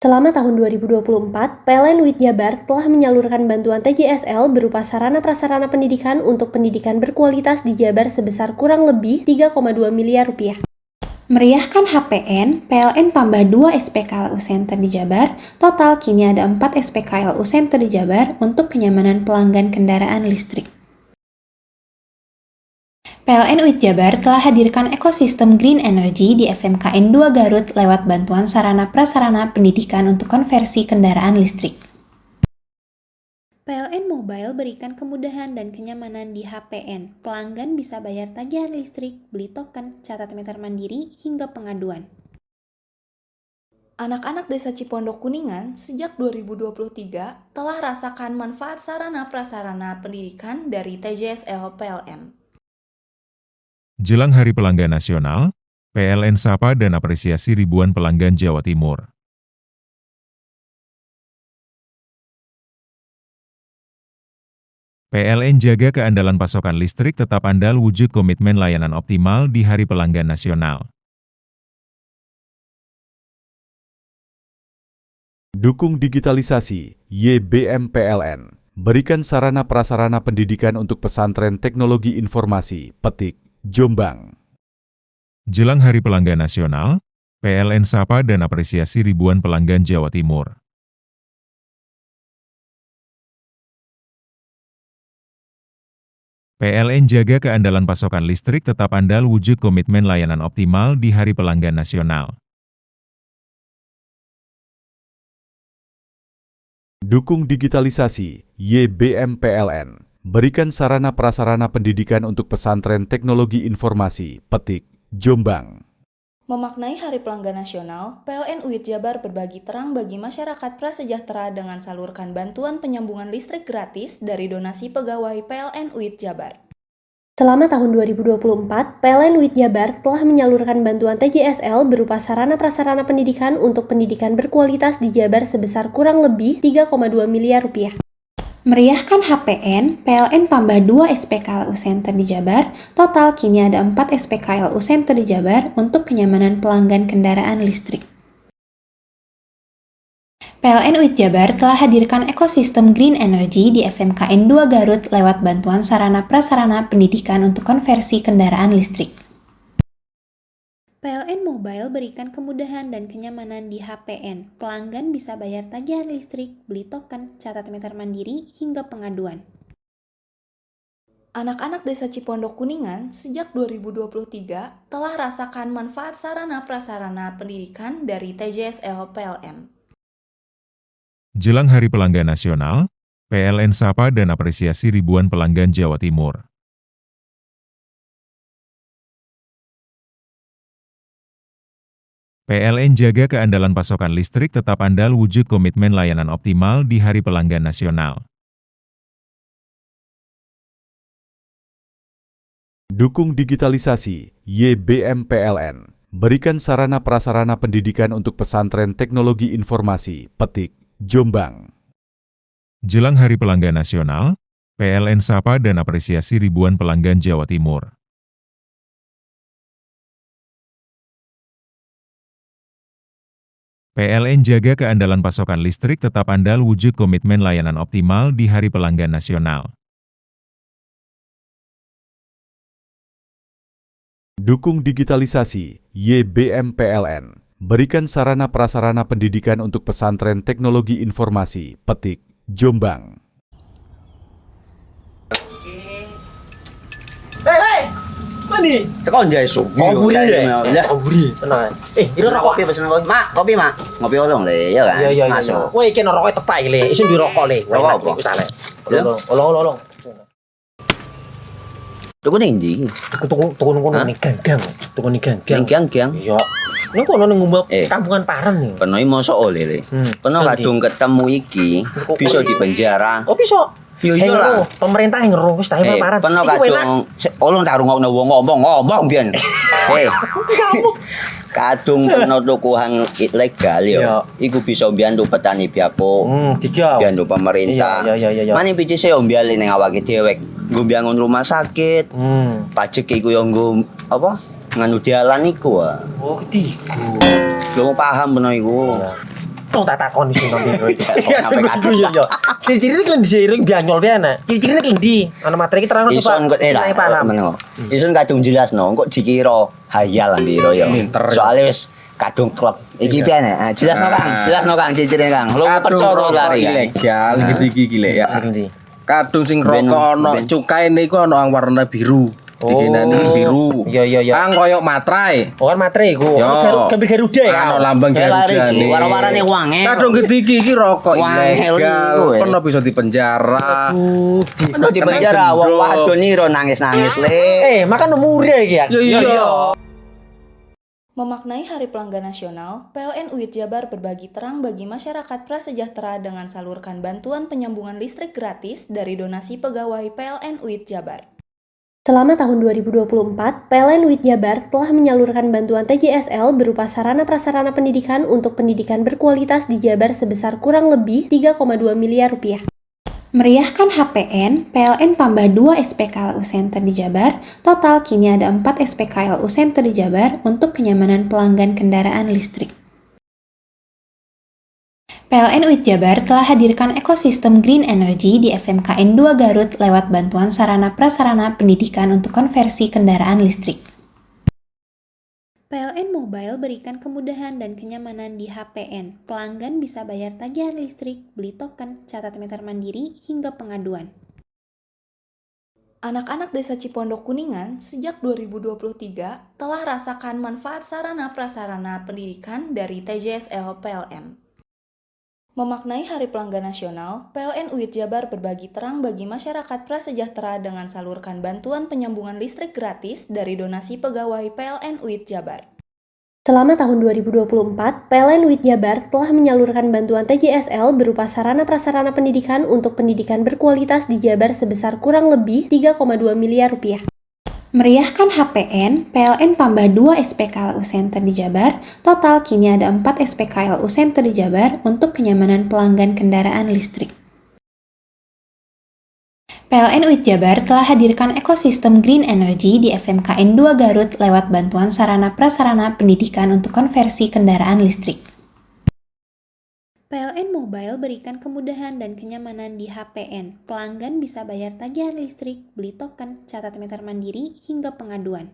Selama tahun 2024, PLN UIT Jabar telah menyalurkan bantuan TJSL berupa sarana-prasarana pendidikan untuk pendidikan berkualitas di Jabar sebesar kurang lebih 3,2 miliar rupiah. Meriahkan HPN, PLN tambah 2 SPKLU Center di Jabar, total kini ada 4 SPKLU Center di Jabar untuk kenyamanan pelanggan kendaraan listrik. PLN UIT Jabar telah hadirkan ekosistem Green Energy di SMKN 2 Garut lewat bantuan sarana-prasarana pendidikan untuk konversi kendaraan listrik. PLN Mobile berikan kemudahan dan kenyamanan di HPN. Pelanggan bisa bayar tagihan listrik, beli token, catat meter mandiri, hingga pengaduan. Anak-anak Desa Cipondok Kuningan sejak 2023 telah rasakan manfaat sarana-prasarana pendidikan dari TJSL PLN. Jelang Hari Pelanggan Nasional, PLN sapa dan apresiasi ribuan pelanggan Jawa Timur. PLN jaga keandalan pasokan listrik tetap andal wujud komitmen layanan optimal di Hari Pelanggan Nasional. Dukung digitalisasi, YBM PLN. Berikan sarana prasarana pendidikan untuk pesantren teknologi informasi, Petik, Jombang. Jelang Hari Pelanggan Nasional, PLN sapa dan apresiasi ribuan pelanggan Jawa Timur. PLN jaga keandalan pasokan listrik tetap andal wujud komitmen layanan optimal di Hari Pelanggan Nasional. Dukung digitalisasi, YBM PLN. Berikan sarana prasarana pendidikan untuk pesantren teknologi informasi, Petik, Jombang. Memaknai Hari Pelanggan Nasional, PLN UIT Jabar berbagi terang bagi masyarakat prasejahtera dengan salurkan bantuan penyambungan listrik gratis dari donasi pegawai PLN UIT Jabar. Selama tahun 2024, PLN UIT Jabar telah menyalurkan bantuan TJSL berupa sarana-prasarana pendidikan untuk pendidikan berkualitas di Jabar sebesar kurang lebih 3,2 miliar rupiah. Meriahkan HPN, PLN tambah 2 SPKLU Center di Jabar, total kini ada 4 SPKLU Center di Jabar untuk kenyamanan pelanggan kendaraan listrik. PLN UIT Jabar telah hadirkan ekosistem Green Energy di SMKN 2 Garut lewat bantuan sarana-prasarana pendidikan untuk konversi kendaraan listrik. PLN Mobile berikan kemudahan dan kenyamanan di HPN. Pelanggan bisa bayar tagihan listrik, beli token, catat meter mandiri, hingga pengaduan. Anak-anak Desa Cipondok Kuningan sejak 2023 telah rasakan manfaat sarana-prasarana pendidikan dari TJSL PLN. Jelang Hari Pelanggan Nasional, PLN sapa dan apresiasi ribuan pelanggan Jawa Timur. PLN jaga keandalan pasokan listrik tetap andal wujud komitmen layanan optimal di Hari Pelanggan Nasional. Dukung digitalisasi YBM PLN. Berikan sarana prasarana pendidikan untuk pesantren teknologi informasi, Petik, Jombang. Jelang Hari Pelanggan Nasional, PLN sapa dan apresiasi ribuan pelanggan Jawa Timur. PLN jaga keandalan pasokan listrik tetap andal wujud komitmen layanan optimal di Hari Pelanggan Nasional. Dukung digitalisasi YBM PLN. Berikan sarana prasarana pendidikan untuk pesantren teknologi informasi, Petik, Jombang. Hei, mandi. Tekan jaisu. Koburi ya. Koburi. Tenang. Ini rokok. Kopi pesen kopi. Mak, kopi, Mak. Ngopi olong le, ya kan? Iya. Masuk. Woi, iki rokoknya tepak iki le. Isin dirokok le. Rokok apa? Wis ale. Olong. Tuku ning ndi? Tuku ning ganggang. Tuku ning ganggang. Ning gang-gang. Iya. Ning kono ning ngumbat kampungan Paren nih. Peno mosok oleh le. Peno kadung ketemu iki bisa dipenjara. Oh, bisa. Yo iya lah. Pemerintah yang ngeru wis tahe Paren. Peno kadung olong tak rungokno wong ngomong biyen. Kadung peno tuku hang ilegal yo. Iku bisa mbiyantu petani biapo. Mbiyantu pemerintah. Iya. Mane pici se ombyale ning awake dhewek. Nggo mbiyangun rumah sakit. Pajak iku yo nggo apa? Nganu dalan iku. Oh, ketiku. Lu paham peno iku. Tong tak takon sing nang biro iki. Ya sebegitu yo. Ciri-ciri iki diseiring bianyol piye ana. Ciri-cirine klendi. Ana materi iki terang Ison kok paham. Ison kadung jelasno kok dikira hayal lan biro yo. Soale wis kadung klub. Iki piye nek? Jelasno Kang ciri-cirine Kang. Lu percaya lari ilegal iki lek ya. Kadung sing rokok ana cukaine iku ana warna biru. Dikenani biru. Iya. Kang koyo matrai. Oh kan matrai iku. Gambar Garuda ya. Ana lambang Garuda. Warna-warnane wange. Kadung gede iki rokok ilegal. Pernah bisa dipenjara. Pernah dipenjara wong wadon niro nangis-nangis le. Makan umure iki ya. Iya. Memaknai Hari Pelanggan Nasional, PLN UIT Jabar berbagi terang bagi masyarakat prasejahtera dengan salurkan bantuan penyambungan listrik gratis dari donasi pegawai PLN UIT Jabar. Selama tahun 2024, PLN UIT Jabar telah menyalurkan bantuan TJSL berupa sarana prasarana pendidikan untuk pendidikan berkualitas di Jabar sebesar kurang lebih 3,2 miliar rupiah. Meriahkan HPN, PLN tambah 2 SPKLU Center di Jabar, total kini ada 4 SPKLU Center di Jabar untuk kenyamanan pelanggan kendaraan listrik. PLN UIT Jabar telah hadirkan ekosistem Green Energy di SMKN 2 Garut lewat bantuan sarana prasarana pendidikan untuk konversi kendaraan listrik. PLN Mobile berikan kemudahan dan kenyamanan di HPN. Pelanggan bisa bayar tagihan listrik, beli token, catat meter mandiri, hingga pengaduan. Anak-anak Desa Cipondok Kuningan sejak 2023 telah rasakan manfaat sarana prasarana pendidikan dari TJSL PLN. Memaknai Hari Pelanggan Nasional, PLN UIT Jabar berbagi terang bagi masyarakat prasejahtera dengan salurkan bantuan penyambungan listrik gratis dari donasi pegawai PLN UIT Jabar. Selama tahun 2024, PLN UIT Jabar telah menyalurkan bantuan TJSL berupa sarana prasarana pendidikan untuk pendidikan berkualitas di Jabar sebesar kurang lebih 3,2 miliar rupiah. Meriahkan HPN, PLN tambah 2 SPKLU Center di Jabar, total kini ada 4 SPKLU Center di Jabar untuk kenyamanan pelanggan kendaraan listrik. PLN UIT Jabar telah hadirkan ekosistem Green Energy di SMKN 2 Garut lewat bantuan sarana prasarana pendidikan untuk konversi kendaraan listrik. PLN Mobile berikan kemudahan dan kenyamanan di HPN. Pelanggan bisa bayar tagihan listrik, beli token, catat meter mandiri, hingga pengaduan.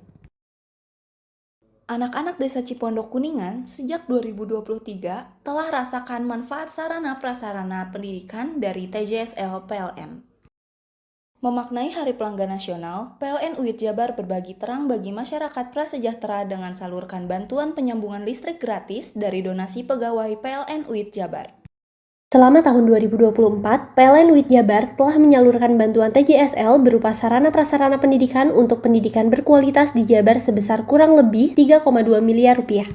Anak-anak Desa Cipondok Kuningan sejak 2023 telah rasakan manfaat sarana prasarana pendidikan dari TJSL PLN. Memaknai Hari Pelanggan Nasional, PLN UIT Jabar berbagi terang bagi masyarakat prasejahtera dengan salurkan bantuan penyambungan listrik gratis dari donasi pegawai PLN UIT Jabar. Selama tahun 2024, PLN UIT Jabar telah menyalurkan bantuan TJSL berupa sarana prasarana pendidikan untuk pendidikan berkualitas di Jabar sebesar kurang lebih 3,2 miliar rupiah.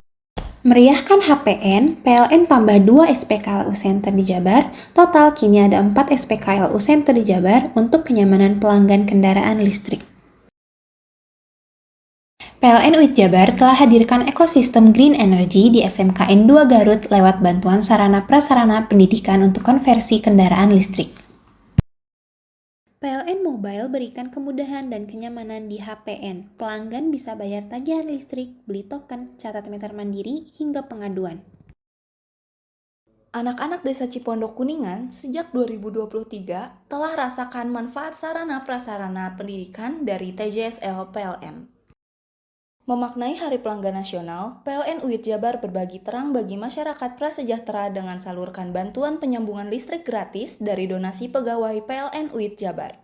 Meriahkan HPN, PLN tambah 2 SPKLU Center di Jabar, total kini ada 4 SPKLU Center di Jabar untuk kenyamanan pelanggan kendaraan listrik. PLN UIT Jabar telah hadirkan ekosistem Green Energy di SMKN 2 Garut lewat bantuan sarana prasarana pendidikan untuk konversi kendaraan listrik. PLN Mobile berikan kemudahan dan kenyamanan di HPN. Pelanggan bisa bayar tagihan listrik, beli token, catat meter mandiri, hingga pengaduan. Anak-anak Desa Cipondok Kuningan sejak 2023 telah rasakan manfaat sarana prasarana pendidikan dari TJSL PLN. Memaknai Hari Pelanggan Nasional, PLN UIT Jabar berbagi terang bagi masyarakat prasejahtera dengan salurkan bantuan penyambungan listrik gratis dari donasi pegawai PLN UIT Jabar.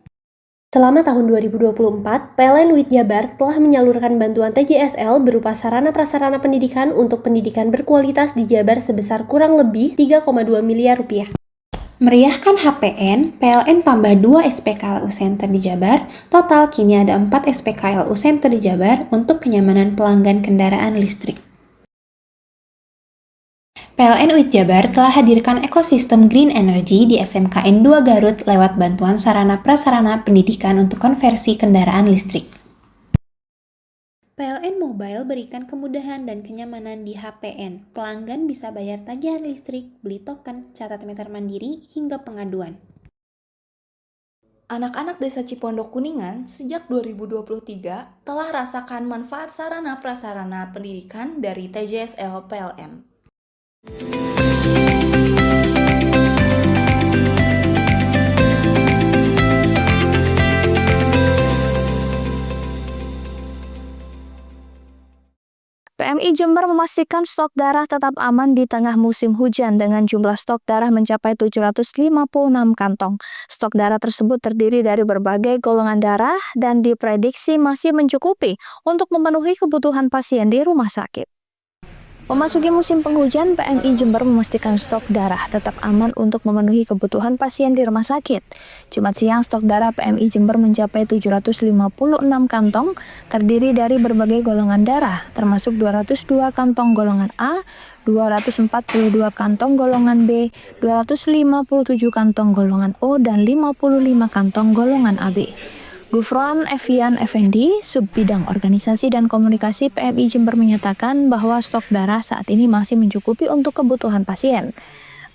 Selama tahun 2024, PLN UIT Jabar telah menyalurkan bantuan TJSL berupa sarana prasarana pendidikan untuk pendidikan berkualitas di Jabar sebesar kurang lebih 3,2 miliar rupiah. Meriahkan HPN, PLN tambah 2 SPKLU Center di Jabar, total kini ada 4 SPKLU Center di Jabar untuk kenyamanan pelanggan kendaraan listrik. PLN UIT Jabar telah hadirkan ekosistem Green Energy di SMKN 2 Garut lewat bantuan sarana prasarana pendidikan untuk konversi kendaraan listrik. PLN Mobile berikan kemudahan dan kenyamanan di HPN. Pelanggan bisa bayar tagihan listrik, beli token, catat meter mandiri, hingga pengaduan. Anak-anak Desa Cipondok Kuningan sejak 2023 telah rasakan manfaat sarana prasarana pendidikan dari TJSL PLN. PMI Jember memastikan stok darah tetap aman di tengah musim hujan dengan jumlah stok darah mencapai 756 kantong. Stok darah tersebut terdiri dari berbagai golongan darah dan diprediksi masih mencukupi untuk memenuhi kebutuhan pasien di rumah sakit. Memasuki musim penghujan, PMI Jember memastikan stok darah tetap aman untuk memenuhi kebutuhan pasien di rumah sakit. Jumat siang, stok darah PMI Jember mencapai 756 kantong, terdiri dari berbagai golongan darah, termasuk 202 kantong golongan A, 242 kantong golongan B, 257 kantong golongan O, dan 55 kantong golongan AB. Gufron Evian Effendi, Subbidang Organisasi dan Komunikasi PMI Jember menyatakan bahwa stok darah saat ini masih mencukupi untuk kebutuhan pasien.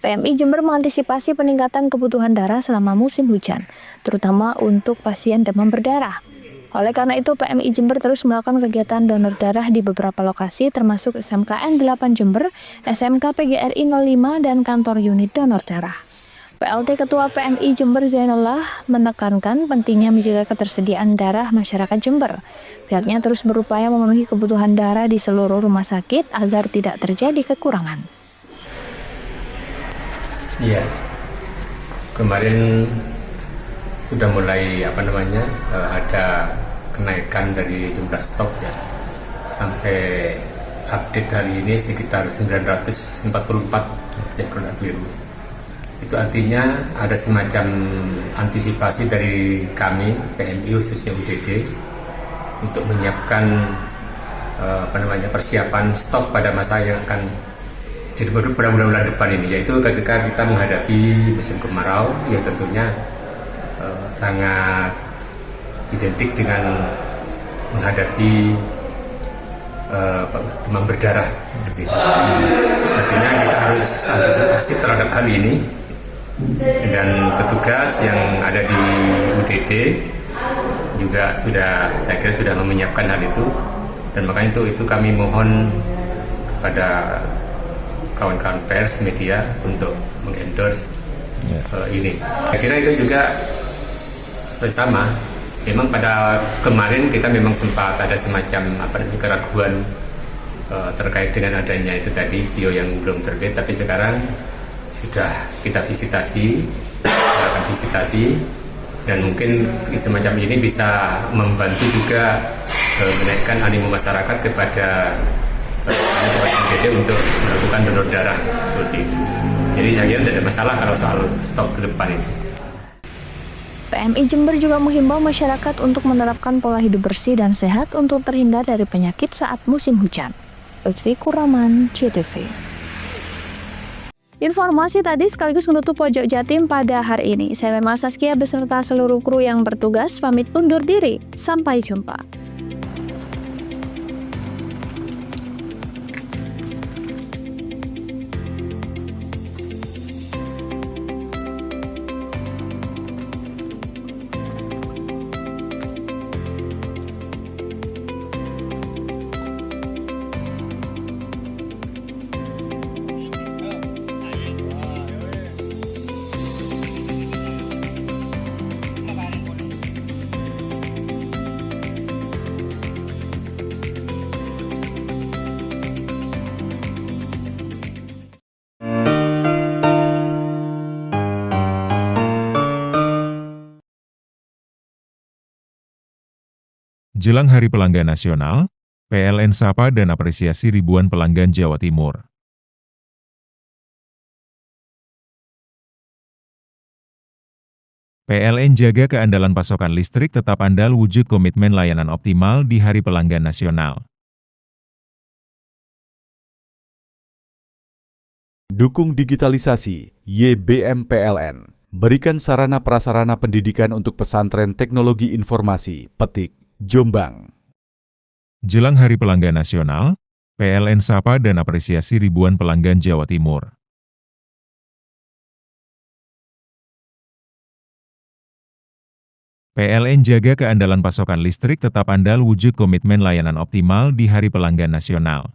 PMI Jember mengantisipasi peningkatan kebutuhan darah selama musim hujan, terutama untuk pasien demam berdarah. Oleh karena itu, PMI Jember terus melakukan kegiatan donor darah di beberapa lokasi termasuk SMKN 8 Jember, SMK PGRI 05, dan kantor unit donor darah. PLT Ketua PMI Jember Zainullah menekankan pentingnya menjaga ketersediaan darah masyarakat Jember. Pihaknya terus berupaya memenuhi kebutuhan darah di seluruh rumah sakit agar tidak terjadi kekurangan. Iya, kemarin sudah mulai ada kenaikan dari jumlah stok ya. Sampai update hari ini sekitar 944 ya kalau tidak keliru. Itu artinya ada semacam antisipasi dari kami PMI khususnya UGD untuk menyiapkan persiapan stok pada masa yang akan pada bulan-bulan depan ini, yaitu ketika kita menghadapi musim kemarau yang tentunya sangat identik dengan menghadapi demam berdarah. Artinya kita harus antisipasi terhadap hal ini. Dan petugas yang ada di UDD juga saya kira sudah menyiapkan hal itu, dan makanya itu kami mohon kepada kawan-kawan pers media untuk mengendorse ini. Saya kira itu juga sama. Memang pada kemarin kita memang sempat ada semacam keraguan terkait dengan adanya itu tadi SIO yang belum terbit, tapi sekarang sudah kita akan visitasi, dan mungkin semacam ini bisa membantu juga menaikkan animo masyarakat kepada UGD untuk melakukan donor darah seperti itu. Jadi saya kira tidak ada masalah kalau soal stok ke depan ini. PMI Jember juga menghimbau masyarakat untuk menerapkan pola hidup bersih dan sehat untuk terhindar dari penyakit saat musim hujan. Lutfi Kuraman, CTV. Informasi tadi sekaligus menutup Pojok Jatim pada hari ini. Saya Memang Saskia beserta seluruh kru yang bertugas pamit undur diri. Sampai jumpa. Jelang Hari Pelanggan Nasional, PLN sapa dan apresiasi ribuan pelanggan Jawa Timur. PLN jaga keandalan pasokan listrik tetap andal wujud komitmen layanan optimal di Hari Pelanggan Nasional. Dukung digitalisasi, YBM PLN. Berikan sarana prasarana pendidikan untuk pesantren teknologi informasi, Petik, Jombang. Jelang Hari Pelanggan Nasional, PLN sapa dan apresiasi ribuan pelanggan Jawa Timur. PLN jaga keandalan pasokan listrik tetap andal wujud komitmen layanan optimal di Hari Pelanggan Nasional.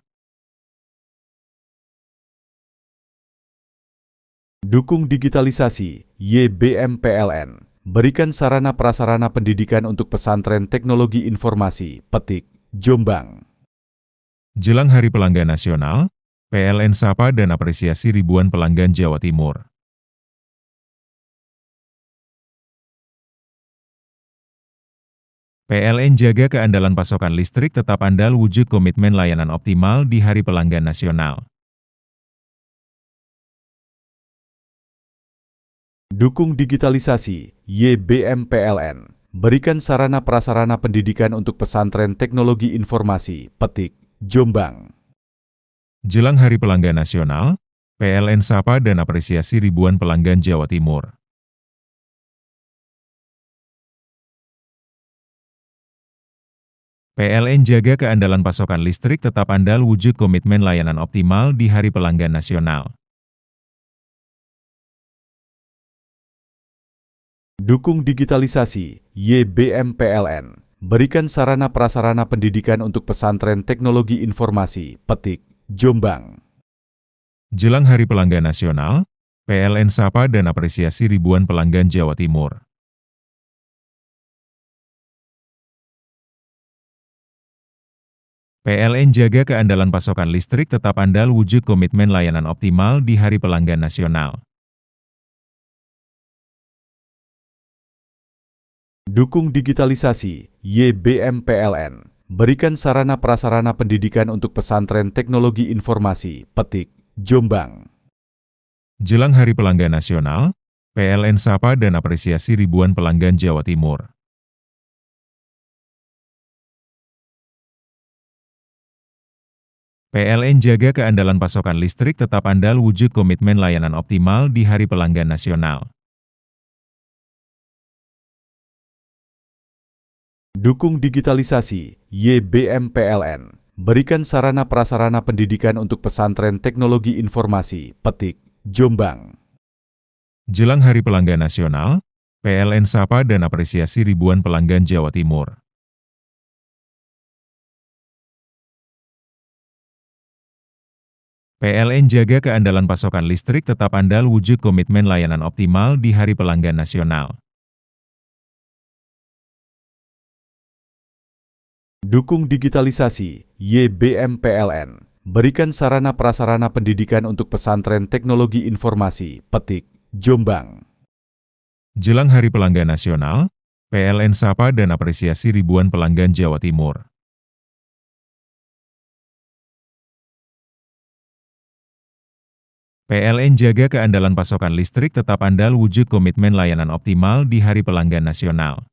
Dukung digitalisasi, YBM PLN. Berikan sarana prasarana pendidikan untuk pesantren teknologi informasi, Petik, Jombang. Jelang Hari Pelanggan Nasional, PLN sapa dan apresiasi ribuan pelanggan Jawa Timur. PLN jaga keandalan pasokan listrik tetap andal wujud komitmen layanan optimal di Hari Pelanggan Nasional. Dukung digitalisasi, YBM PLN. Berikan sarana prasarana pendidikan untuk pesantren teknologi informasi, Petik, Jombang. Jelang Hari Pelanggan Nasional, PLN sapa dan apresiasi ribuan pelanggan Jawa Timur. PLN jaga keandalan pasokan listrik tetap andal wujud komitmen layanan optimal di Hari Pelanggan Nasional. Dukung digitalisasi, YBM PLN. Berikan sarana prasarana pendidikan untuk pesantren teknologi informasi, Petik, Jombang. Jelang Hari Pelanggan Nasional, PLN sapa dan apresiasi ribuan pelanggan Jawa Timur. PLN jaga keandalan pasokan listrik tetap andal wujud komitmen layanan optimal di Hari Pelanggan Nasional. Dukung digitalisasi, YBM PLN. Berikan sarana prasarana pendidikan untuk pesantren teknologi informasi, Petik, Jombang. Jelang Hari Pelanggan Nasional, PLN sapa dan apresiasi ribuan pelanggan Jawa Timur. PLN jaga keandalan pasokan listrik tetap andal wujud komitmen layanan optimal di Hari Pelanggan Nasional. Dukung digitalisasi, YBM PLN. Berikan sarana prasarana pendidikan untuk pesantren teknologi informasi, Petik, Jombang. Jelang Hari Pelanggan Nasional, PLN sapa dan apresiasi ribuan pelanggan Jawa Timur. PLN jaga keandalan pasokan listrik tetap andal wujud komitmen layanan optimal di Hari Pelanggan Nasional. Dukung digitalisasi, YBM PLN. Berikan sarana prasarana pendidikan untuk pesantren teknologi informasi, Petik, Jombang. Jelang Hari Pelanggan Nasional, PLN sapa dan apresiasi ribuan pelanggan Jawa Timur. PLN jaga keandalan pasokan listrik tetap andal wujud komitmen layanan optimal di Hari Pelanggan Nasional.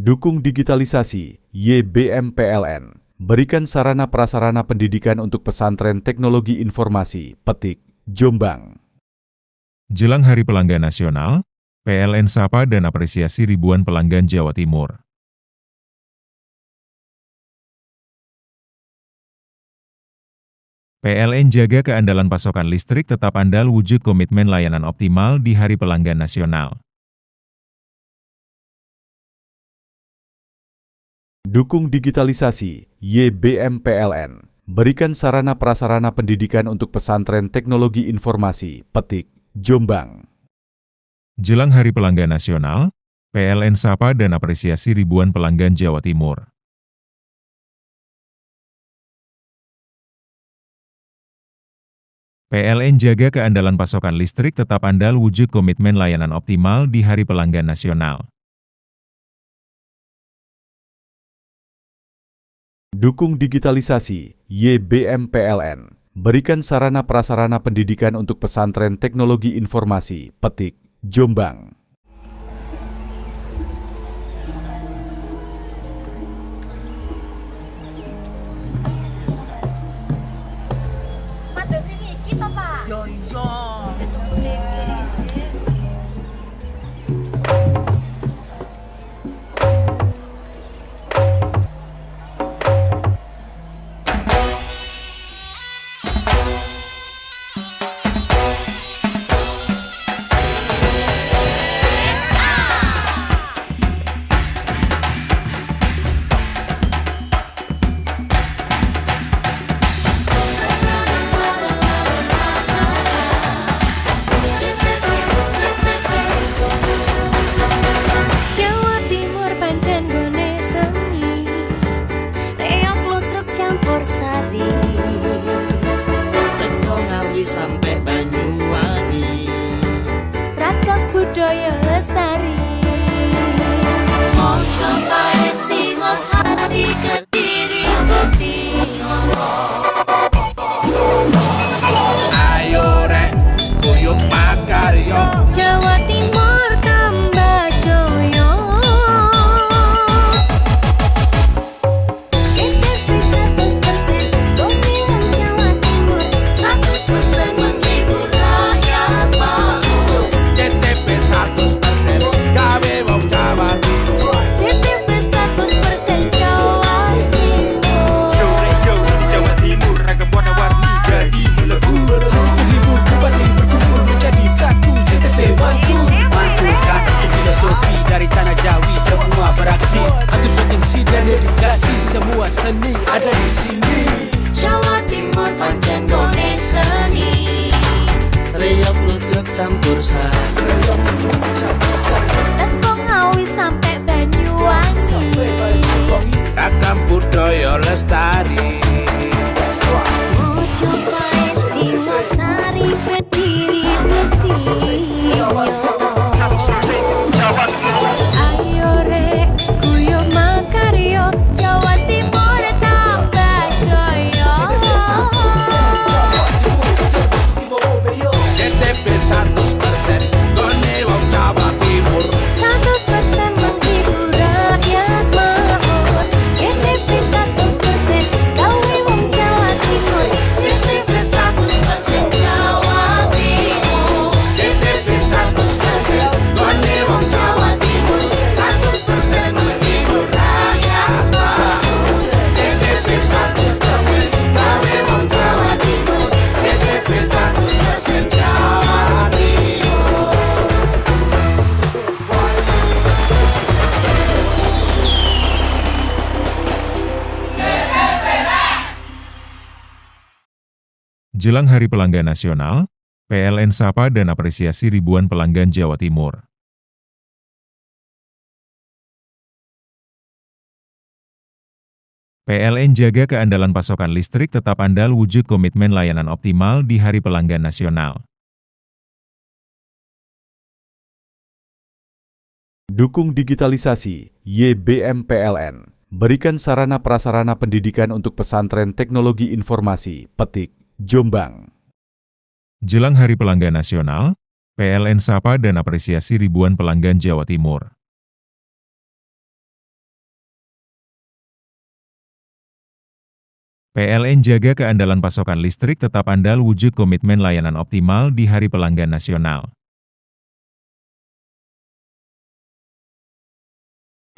Dukung digitalisasi YBM PLN. Berikan sarana prasarana pendidikan untuk pesantren teknologi informasi Petik, Jombang. Jelang Hari Pelanggan Nasional, PLN sapa dan apresiasi ribuan pelanggan Jawa Timur. PLN jaga keandalan pasokan listrik tetap andal wujud komitmen layanan optimal di Hari Pelanggan Nasional. Dukung digitalisasi YBM PLN. Berikan sarana prasarana pendidikan untuk pesantren teknologi informasi Petik, Jombang. Jelang Hari Pelanggan Nasional, PLN sapa dan apresiasi ribuan pelanggan Jawa Timur. PLN jaga keandalan pasokan listrik tetap andal wujud komitmen layanan optimal di Hari Pelanggan Nasional. Dukung digitalisasi YBM PLN. Berikan sarana prasarana pendidikan untuk pesantren teknologi informasi Petik, Jombang. Sampai Banyuwangi, ragam budaya lestari. Mojo Pahit Singosari Kediri Bukti. ayo rek kuyuk makaryo, Jawa Timur tambah joyo. JTV 100% dongeng Jawa Timur, 100% menghibur rakyat makmur. JTP 100% gawe wong Jawa Timur. JTV 100% Jawa Timur. Yo di Jawa Timur ragam warna-warni jadi melebur. Hati terhibur kembali berkumpul menjadi satu. JTV mantulkan itu filosofi dari tanah Jawi, semua beraksi. Atur MC dan edukasi, semua seni ada di sini. Jawa Timur pancen gone seni. Riok ludruk campur sari, Teko Ngawi sampai Banyuwangi. ragam budaya lestari. Mojo Pahit Singosari Kediri Bukti. Ayo rek kuyuk makaryo, Jawa Timur tambah joyo. JTP 100% gone wong Jawa Timur. 100% menghibur rakyat makmur. JTV 100% gawe wong Jawa Timur. JTV 100% Jawa Timur. JTP 100% gone wong Jawa Timur. 100% menghibur rakyat makmur. JTP 100% gawe wong Jawa Timur. JTP 100% Jawa Timur. Jelang Hari Pelanggan Nasional, PLN sapa dan apresiasi ribuan pelanggan Jawa Timur. PLN jaga keandalan pasokan listrik tetap andal wujud komitmen layanan optimal di Hari Pelanggan Nasional. Dukung digitalisasi YBM PLN. Berikan sarana prasarana pendidikan untuk pesantren teknologi informasi Petik, Jombang. Jelang Hari Pelanggan Nasional, PLN sapa dan apresiasi ribuan pelanggan Jawa Timur. PLN jaga keandalan pasokan listrik tetap andal wujud komitmen layanan optimal di Hari Pelanggan Nasional.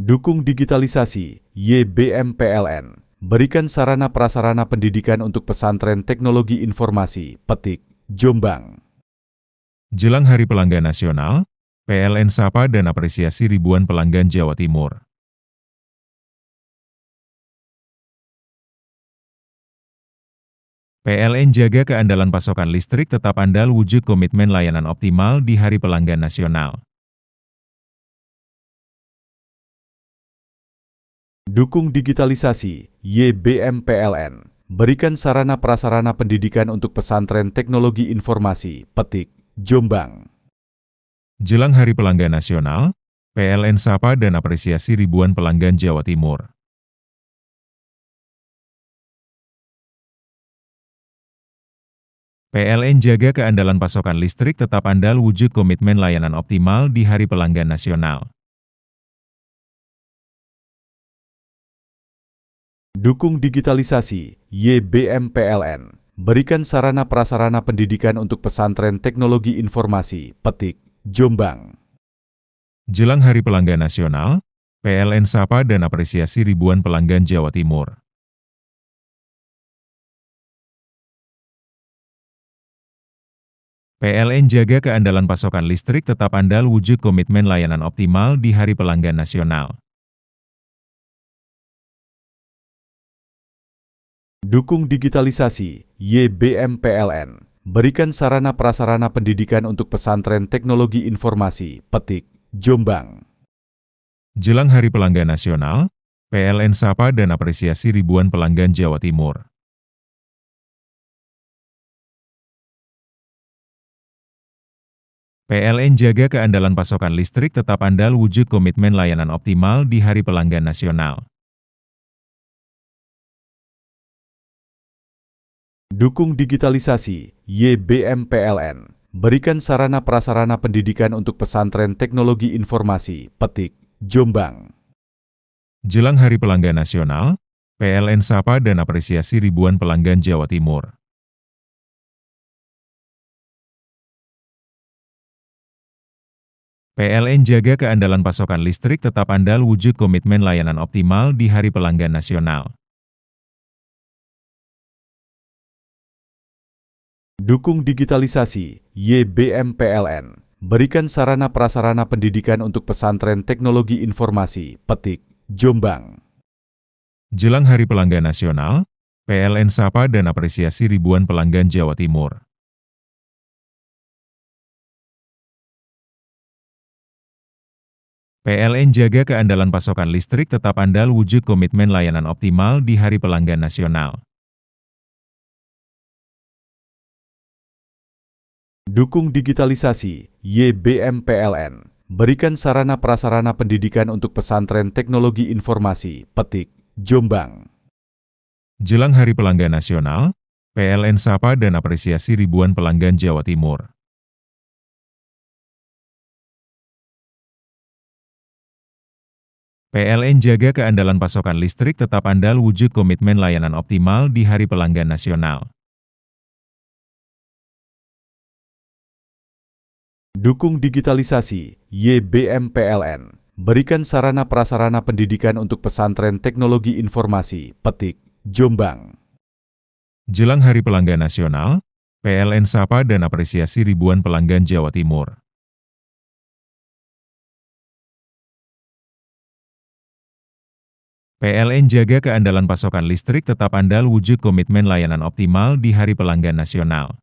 Dukung digitalisasi, YBM PLN. Berikan sarana prasarana pendidikan untuk pesantren teknologi informasi, Petik, Jombang. Jelang Hari Pelanggan Nasional, PLN sapa dan apresiasi ribuan pelanggan Jawa Timur. PLN jaga keandalan pasokan listrik tetap andal wujud komitmen layanan optimal di Hari Pelanggan Nasional. Dukung digitalisasi, YBM PLN. Berikan sarana prasarana pendidikan untuk pesantren teknologi informasi, Petik, Jombang. Jelang Hari Pelanggan Nasional, PLN sapa dan apresiasi ribuan pelanggan Jawa Timur. PLN jaga keandalan pasokan listrik tetap andal wujud komitmen layanan optimal di Hari Pelanggan Nasional. Dukung digitalisasi, YBM PLN. Berikan sarana prasarana pendidikan untuk pesantren teknologi informasi, Petik, Jombang. Jelang Hari Pelanggan Nasional, PLN sapa dan apresiasi ribuan pelanggan Jawa Timur. PLN jaga keandalan pasokan listrik tetap andal wujud komitmen layanan optimal di Hari Pelanggan Nasional. Dukung digitalisasi, YBM PLN. Berikan sarana prasarana pendidikan untuk pesantren teknologi informasi, Petik, Jombang. Jelang Hari Pelanggan Nasional, PLN sapa dan apresiasi ribuan pelanggan Jawa Timur. PLN jaga keandalan pasokan listrik tetap andal wujud komitmen layanan optimal di Hari Pelanggan Nasional. Dukung digitalisasi, YBM PLN. Berikan sarana prasarana pendidikan untuk pesantren teknologi informasi, Petik, Jombang. Jelang Hari Pelanggan Nasional, PLN sapa dan apresiasi ribuan pelanggan Jawa Timur. PLN jaga keandalan pasokan listrik tetap andal wujud komitmen layanan optimal di Hari Pelanggan Nasional. Dukung digitalisasi, YBM PLN. Berikan sarana prasarana pendidikan untuk pesantren teknologi informasi, Petik, Jombang. Jelang Hari Pelanggan Nasional, PLN sapa dan apresiasi ribuan pelanggan Jawa Timur. PLN jaga keandalan pasokan listrik tetap andal wujud komitmen layanan optimal di Hari Pelanggan Nasional. Dukung digitalisasi, YBM PLN. Berikan sarana prasarana pendidikan untuk pesantren teknologi informasi, Petik, Jombang. Jelang Hari Pelanggan Nasional, PLN sapa dan apresiasi ribuan pelanggan Jawa Timur. PLN jaga keandalan pasokan listrik tetap andal wujud komitmen layanan optimal di Hari Pelanggan Nasional. Dukung digitalisasi, YBM PLN. Berikan sarana prasarana pendidikan untuk pesantren teknologi informasi, Petik, Jombang. Jelang Hari Pelanggan Nasional, PLN sapa dan apresiasi ribuan pelanggan Jawa Timur. PLN jaga keandalan pasokan listrik tetap andal wujud komitmen layanan optimal di Hari Pelanggan Nasional.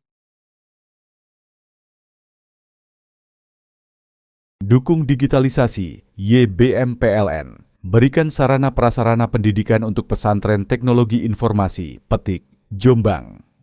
Dukung digitalisasi, YBM PLN. Berikan sarana prasarana pendidikan untuk pesantren teknologi informasi, Petik, Jombang.